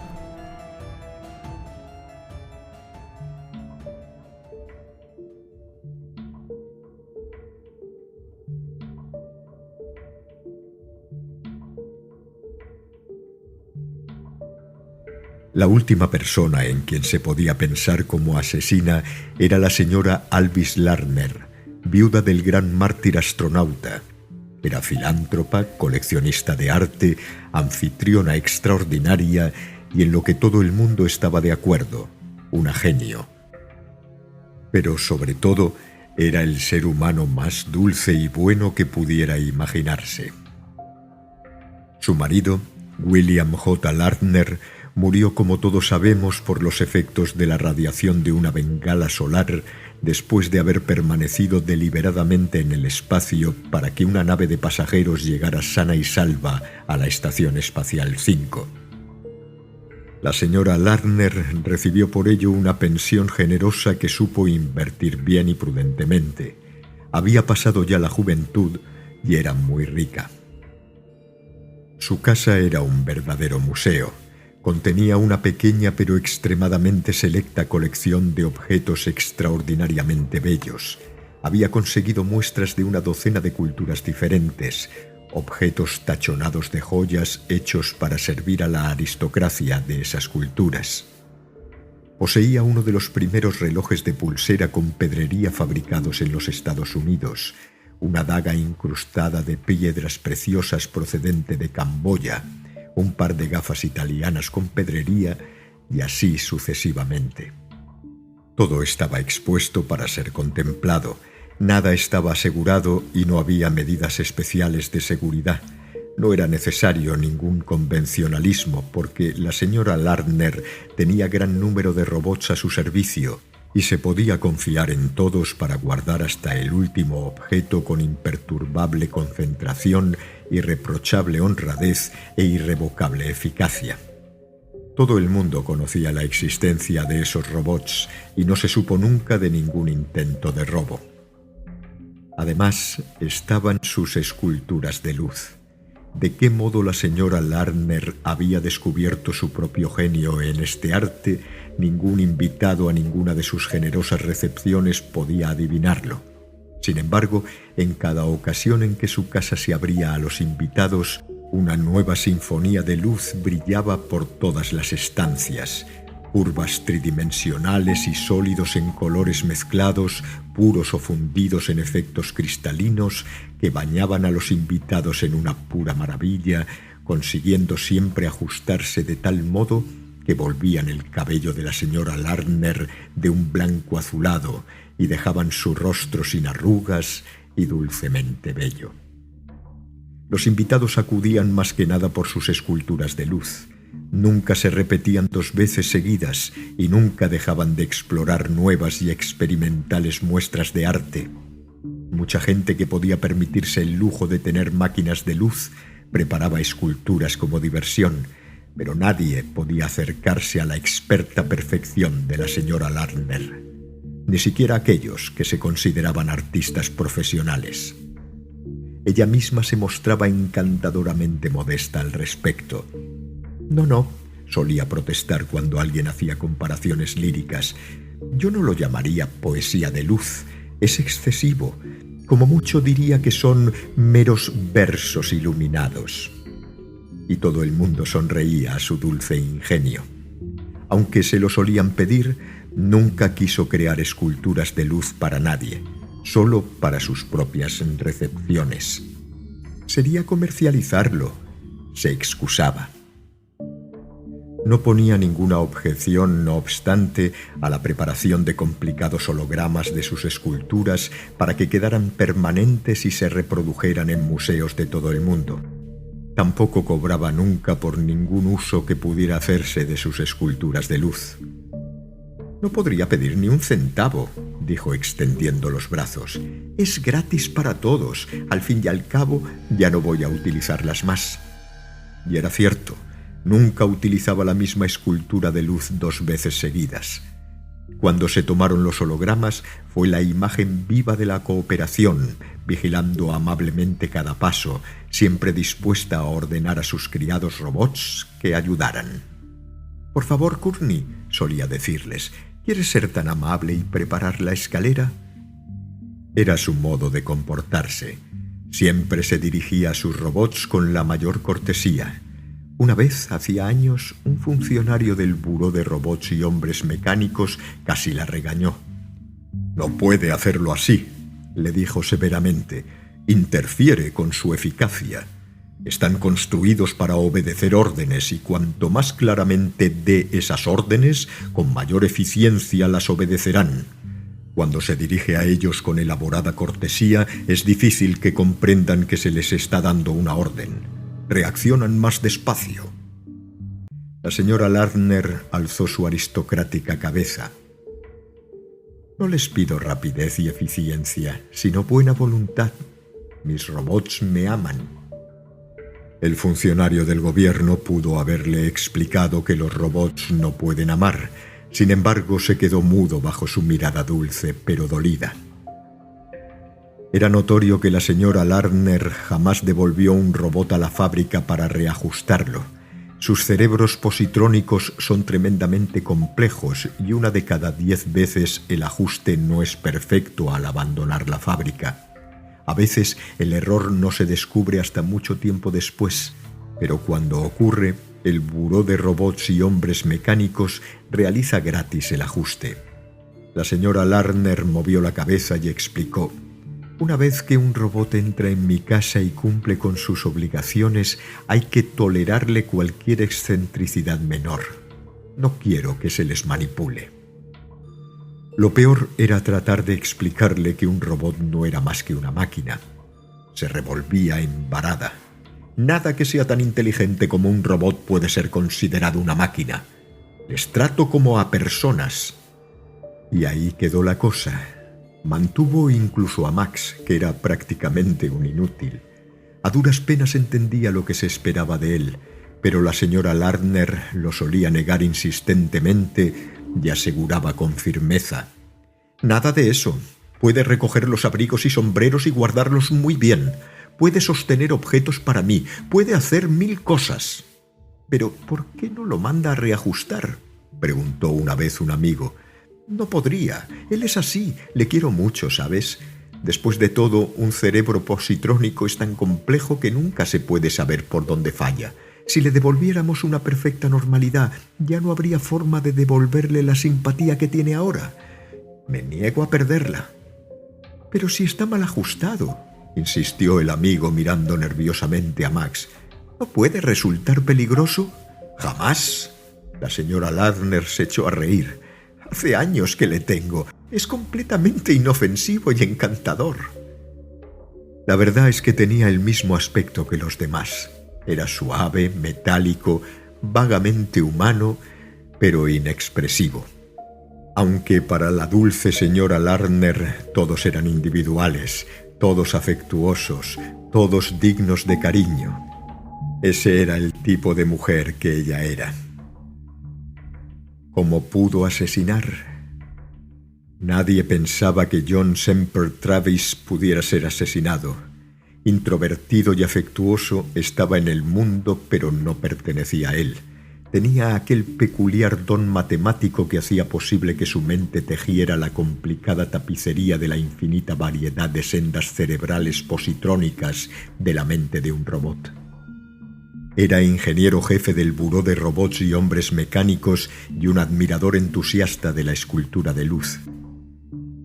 La última persona en quien se podía pensar como asesina era la señora Alvis Lardner, viuda del gran mártir astronauta. Era filántropa, coleccionista de arte, anfitriona extraordinaria y en lo que todo el mundo estaba de acuerdo, una genio. Pero sobre todo, era el ser humano más dulce y bueno que pudiera imaginarse. Su marido, William J. Lardner, murió, como todos sabemos, por los efectos de la radiación de una bengala solar después de haber permanecido deliberadamente en el espacio para que una nave de pasajeros llegara sana y salva a la Estación Espacial 5. La señora Lardner recibió por ello una pensión generosa que supo invertir bien y prudentemente. Había pasado ya la juventud y era muy rica. Su casa era un verdadero museo. Contenía una pequeña pero extremadamente selecta colección de objetos extraordinariamente bellos. Había conseguido muestras de una docena de culturas diferentes, objetos tachonados de joyas hechos para servir a la aristocracia de esas culturas. Poseía uno de los primeros relojes de pulsera con pedrería fabricados en los Estados Unidos, una daga incrustada de piedras preciosas procedente de Camboya, un par de gafas italianas con pedrería y así sucesivamente. Todo estaba expuesto para ser contemplado, nada estaba asegurado y no había medidas especiales de seguridad. No era necesario ningún convencionalismo porque la señora Lardner tenía gran número de robots a su servicio y se podía confiar en todos para guardar hasta el último objeto con imperturbable concentración, irreprochable honradez e irrevocable eficacia. Todo el mundo conocía la existencia de esos robots y no se supo nunca de ningún intento de robo. Además, estaban sus esculturas de luz. ¿De qué modo la señora Lardner había descubierto su propio genio en este arte? Ningún invitado a ninguna de sus generosas recepciones podía adivinarlo. Sin embargo, en cada ocasión en que su casa se abría a los invitados, una nueva sinfonía de luz brillaba por todas las estancias. Curvas tridimensionales y sólidos en colores mezclados, puros o fundidos en efectos cristalinos, que bañaban a los invitados en una pura maravilla, consiguiendo siempre ajustarse de tal modo que volvían el cabello de la señora Lardner de un blanco azulado y dejaban su rostro sin arrugas y dulcemente bello. Los invitados acudían más que nada por sus esculturas de luz. Nunca se repetían 2 veces seguidas y nunca dejaban de explorar nuevas y experimentales muestras de arte. Mucha gente que podía permitirse el lujo de tener máquinas de luz preparaba esculturas como diversión, pero nadie podía acercarse a la experta perfección de la señora Lardner, ni siquiera aquellos que se consideraban artistas profesionales. Ella misma se mostraba encantadoramente modesta al respecto. No, solía protestar cuando alguien hacía comparaciones líricas. Yo no lo llamaría poesía de luz, es excesivo. Como mucho diría que son meros versos iluminados. Y todo el mundo sonreía a su dulce ingenio. Aunque se lo solían pedir, nunca quiso crear esculturas de luz para nadie, solo para sus propias recepciones. Sería comercializarlo, se excusaba. No ponía ninguna objeción, no obstante, a la preparación de complicados hologramas de sus esculturas para que quedaran permanentes y se reprodujeran en museos de todo el mundo. Tampoco cobraba nunca por ningún uso que pudiera hacerse de sus esculturas de luz. No podría pedir ni un centavo, dijo extendiendo los brazos. Es gratis para todos. Al fin y al cabo, ya no voy a utilizarlas más. Y era cierto. Nunca utilizaba la misma escultura de luz 2 veces seguidas. Cuando se tomaron los hologramas, fue la imagen viva de la cooperación, vigilando amablemente cada paso, siempre dispuesta a ordenar a sus criados robots que ayudaran. «Por favor, Courtney», solía decirles, «¿quieres ser tan amable y preparar la escalera?» Era su modo de comportarse. Siempre se dirigía a sus robots con la mayor cortesía. Una vez, hacía años, un funcionario del Buró de Robots y Hombres Mecánicos casi la regañó. «No puede hacerlo así», le dijo severamente. «Interfiere con su eficacia. Están construidos para obedecer órdenes y cuanto más claramente dé esas órdenes, con mayor eficiencia las obedecerán. Cuando se dirige a ellos con elaborada cortesía, es difícil que comprendan que se les está dando una orden. Reaccionan más despacio». La señora Lardner alzó su aristocrática cabeza. «No les pido rapidez y eficiencia, sino buena voluntad. Mis robots me aman». El funcionario del gobierno pudo haberle explicado que los robots no pueden amar. Sin embargo, se quedó mudo bajo su mirada dulce pero dolida. Era notorio que la señora Lardner jamás devolvió un robot a la fábrica para reajustarlo. Sus cerebros positrónicos son tremendamente complejos y 1 de cada 10 veces el ajuste no es perfecto al abandonar la fábrica. A veces el error no se descubre hasta mucho tiempo después, pero cuando ocurre, el Buró de Robots y Hombres Mecánicos realiza gratis el ajuste. La señora Lardner movió la cabeza y explicó: «Una vez que un robot entra en mi casa y cumple con sus obligaciones, hay que tolerarle cualquier excentricidad menor. No quiero que se les manipule». Lo peor era tratar de explicarle que un robot no era más que una máquina. Se revolvía embarada. Nada que sea tan inteligente como un robot puede ser considerado una máquina. Les trato como a personas. Y ahí quedó la cosa. Mantuvo incluso a Max, que era prácticamente un inútil. A duras penas entendía lo que se esperaba de él, pero la señora Lardner lo solía negar insistentemente y aseguraba con firmeza: «Nada de eso. Puede recoger los abrigos y sombreros y guardarlos muy bien. Puede sostener objetos para mí. Puede hacer 1000 cosas». «¿Pero por qué no lo manda a reajustar?», preguntó una vez un amigo. «No podría. Él es así. Le quiero mucho, ¿sabes? Después de todo, un cerebro positrónico es tan complejo que nunca se puede saber por dónde falla. Si le devolviéramos una perfecta normalidad, ya no habría forma de devolverle la simpatía que tiene ahora. Me niego a perderla». «Pero si está mal ajustado», insistió el amigo mirando nerviosamente a Max. «¿No puede resultar peligroso?». «Jamás». La señora Lardner se echó a reír. «Hace años que le tengo. Es completamente inofensivo y encantador». La verdad es que tenía el mismo aspecto que los demás. Era suave, metálico, vagamente humano, pero inexpresivo. Aunque para la dulce señora Lardner todos eran individuales, todos afectuosos, todos dignos de cariño. Ese era el tipo de mujer que ella era. ¿Cómo pudo asesinar? Nadie pensaba que John Semper Travis pudiera ser asesinado. Introvertido y afectuoso, estaba en el mundo, pero no pertenecía a él. Tenía aquel peculiar don matemático que hacía posible que su mente tejiera la complicada tapicería de la infinita variedad de sendas cerebrales positrónicas de la mente de un robot. Era ingeniero jefe del Buró de Robots y Hombres Mecánicos y un admirador entusiasta de la escultura de luz.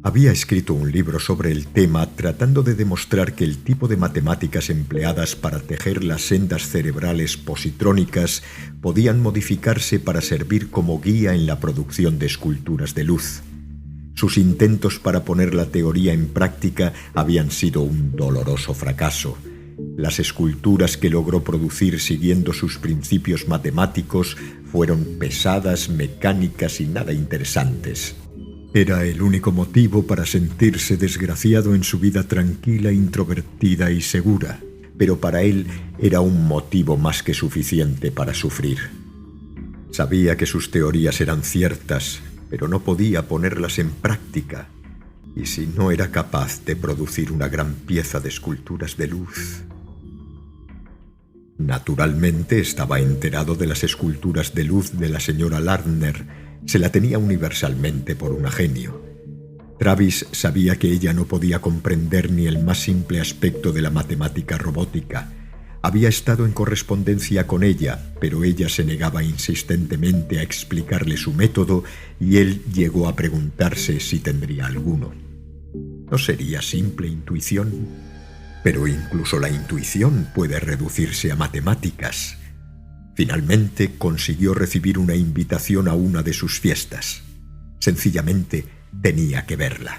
Había escrito un libro sobre el tema tratando de demostrar que el tipo de matemáticas empleadas para tejer las sendas cerebrales positrónicas podían modificarse para servir como guía en la producción de esculturas de luz. Sus intentos para poner la teoría en práctica habían sido un doloroso fracaso. Las esculturas que logró producir siguiendo sus principios matemáticos fueron pesadas, mecánicas y nada interesantes. Era el único motivo para sentirse desgraciado en su vida tranquila, introvertida y segura, pero para él era un motivo más que suficiente para sufrir. Sabía que sus teorías eran ciertas, pero no podía ponerlas en práctica. Y si no era capaz de producir una gran pieza de esculturas de luz... Naturalmente estaba enterado de las esculturas de luz de la señora Lardner. Se la tenía universalmente por una genio. Travis sabía que ella no podía comprender ni el más simple aspecto de la matemática robótica. Había estado en correspondencia con ella, pero ella se negaba insistentemente a explicarle su método y él llegó a preguntarse si tendría alguno. ¿No sería simple intuición? Pero incluso la intuición puede reducirse a matemáticas. Finalmente consiguió recibir una invitación a una de sus fiestas. Sencillamente tenía que verla.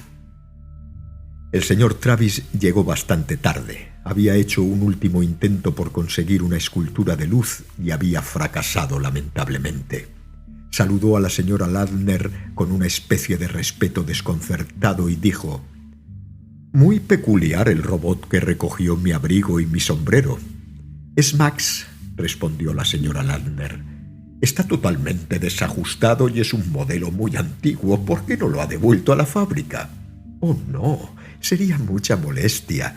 El señor Travis llegó bastante tarde. Había hecho un último intento por conseguir una escultura de luz y había fracasado lamentablemente. Saludó a la señora Lardner con una especie de respeto desconcertado y dijo: «Muy peculiar el robot que recogió mi abrigo y mi sombrero». «Es Max», respondió la señora Lardner. «Está totalmente desajustado y es un modelo muy antiguo. ¿Por qué no lo ha devuelto a la fábrica?» «Oh, no, sería mucha molestia».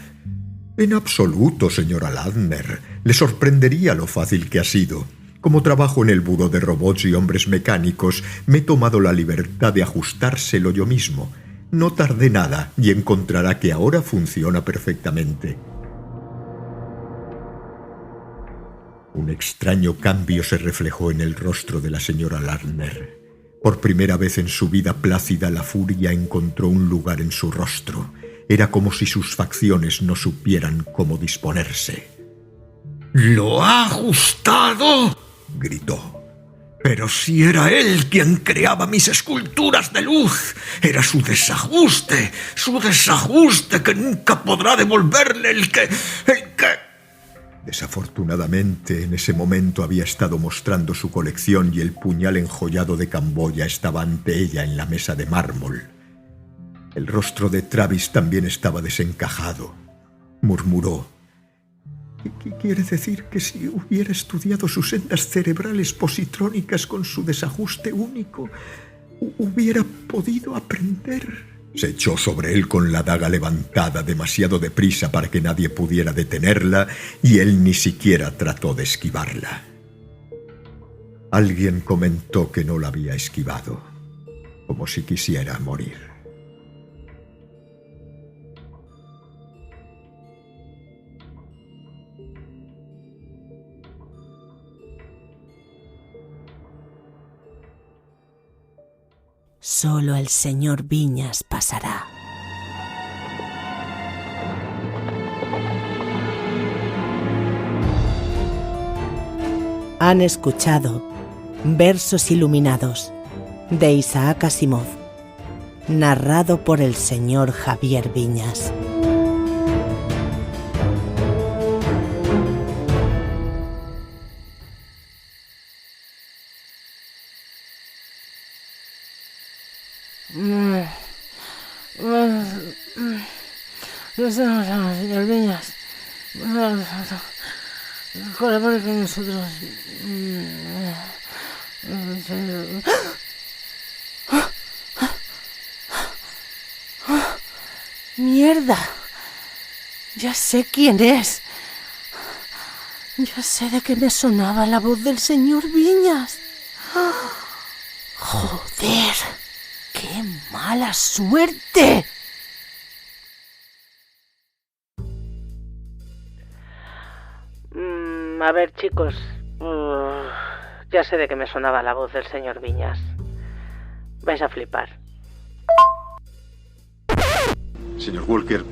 «En absoluto, señora Lardner. Le sorprendería lo fácil que ha sido. Como trabajo en el Buró de Robots y Hombres Mecánicos, me he tomado la libertad de ajustárselo yo mismo. No tardé nada y encontrará que ahora funciona perfectamente». Un extraño cambio se reflejó en el rostro de la señora Lardner. Por primera vez en su vida plácida, la furia encontró un lugar en su rostro. Era como si sus facciones no supieran cómo disponerse. «¿Lo ha ajustado?», gritó. «Pero si era él quien creaba mis esculturas de luz. Era su desajuste que nunca podrá devolverle el que... Desafortunadamente, en ese momento había estado mostrando su colección y el puñal enjollado de Camboya estaba ante ella en la mesa de mármol. El rostro de Travis también estaba desencajado. Murmuró: «¿Qué quiere decir que si hubiera estudiado sus sendas cerebrales positrónicas con su desajuste único, hubiera podido aprender?» Se echó sobre él con la daga levantada demasiado deprisa para que nadie pudiera detenerla, y él ni siquiera trató de esquivarla. Alguien comentó que no la había esquivado, como si quisiera morir. Solo el señor Viñas pasará. Han escuchado Versos Iluminados de Isaac Asimov, narrado por el señor Javier Viñas. Señor Viñas, colabore con nosotros. ¡Mierda! Ya sé quién es. Ya sé de qué me sonaba la voz del señor Viñas. ¡Joder! ¡Qué mala suerte! A ver, chicos. Ya sé de qué me sonaba la voz del señor Viñas. Vais a flipar. Señor Walker,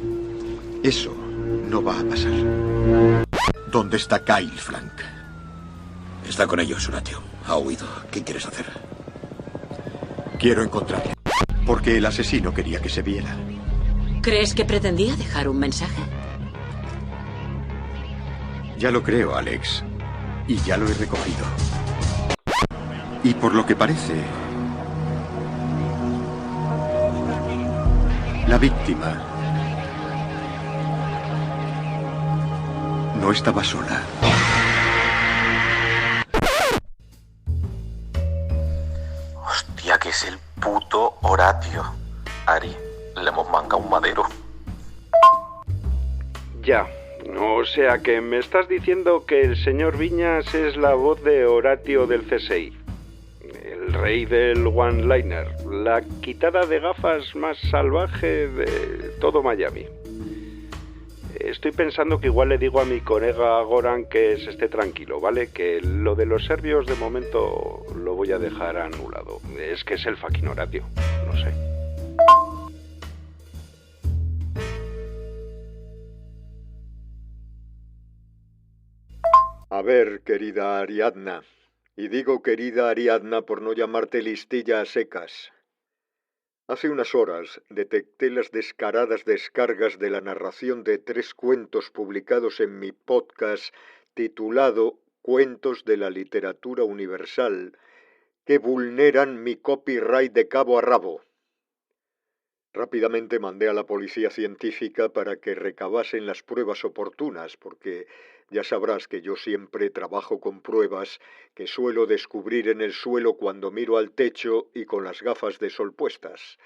eso no va a pasar. ¿Dónde está Kyle Frank? Está con ellos, Horatio. Ha huido. ¿Qué quieres hacer? Quiero encontrarle, porque el asesino quería que se viera. ¿Crees que pretendía dejar un mensaje? Ya lo creo, Alex. Y ya lo he recogido. Y por lo que parece, la víctima no estaba sola. Hostia, que es el puto Horatio. Ari, le hemos mangado un madero. Ya. O sea que me estás diciendo que el señor Viñas es la voz de Horatio del CSI. El rey del one-liner. La quitada de gafas más salvaje de todo Miami. Estoy pensando que igual le digo a mi colega Goran que se esté tranquilo, ¿vale? Que lo de los serbios de momento lo voy a dejar anulado. Es que es el fucking Horatio. No sé. A ver, querida Ariadna, y digo querida Ariadna por no llamarte listilla a secas. Hace unas horas detecté las descaradas descargas de la narración de 3 cuentos publicados en mi podcast titulado Cuentos de la Literatura Universal, que vulneran mi copyright de cabo a rabo. Rápidamente mandé a la policía científica para que recabasen las pruebas oportunas, porque ya sabrás que yo siempre trabajo con pruebas que suelo descubrir en el suelo cuando miro al techo y con las gafas de sol puestas.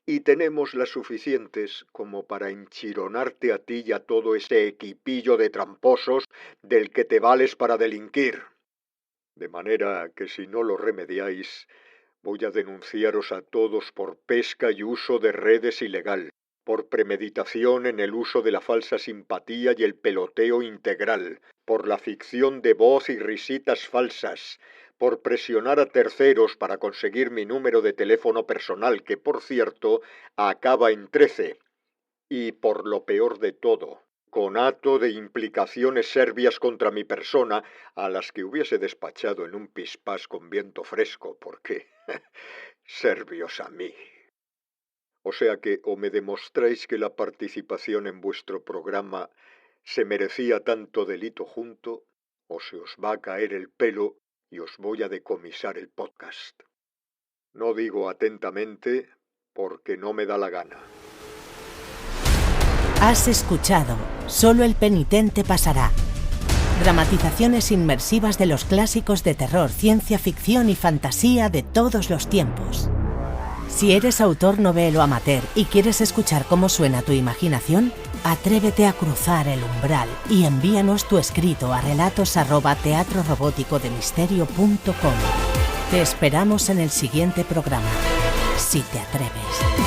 Y tenemos las suficientes como para enchironarte a ti y a todo ese equipillo de tramposos del que te vales para delinquir. De manera que si no lo remediáis, voy a denunciaros a todos por pesca y uso de redes ilegal, por premeditación en el uso de la falsa simpatía y el peloteo integral, por la ficción de voz y risitas falsas, por presionar a terceros para conseguir mi número de teléfono personal, que por cierto acaba en 13, y por lo peor de todo, conato de implicaciones serbias contra mi persona, a las que hubiese despachado en un pispás con viento fresco, porque serbios a mí. O sea que o me demostráis que la participación en vuestro programa se merecía tanto delito junto, o se os va a caer el pelo y os voy a decomisar el podcast. No digo atentamente porque no me da la gana. Has escuchado Solo el penitente pasará. Dramatizaciones inmersivas de los clásicos de terror, ciencia ficción y fantasía de todos los tiempos. Si eres autor novelo amateur y quieres escuchar cómo suena tu imaginación, atrévete a cruzar el umbral y envíanos tu escrito a relatos@teatrorobóticodemisterio.com. Te esperamos en el siguiente programa, si te atreves.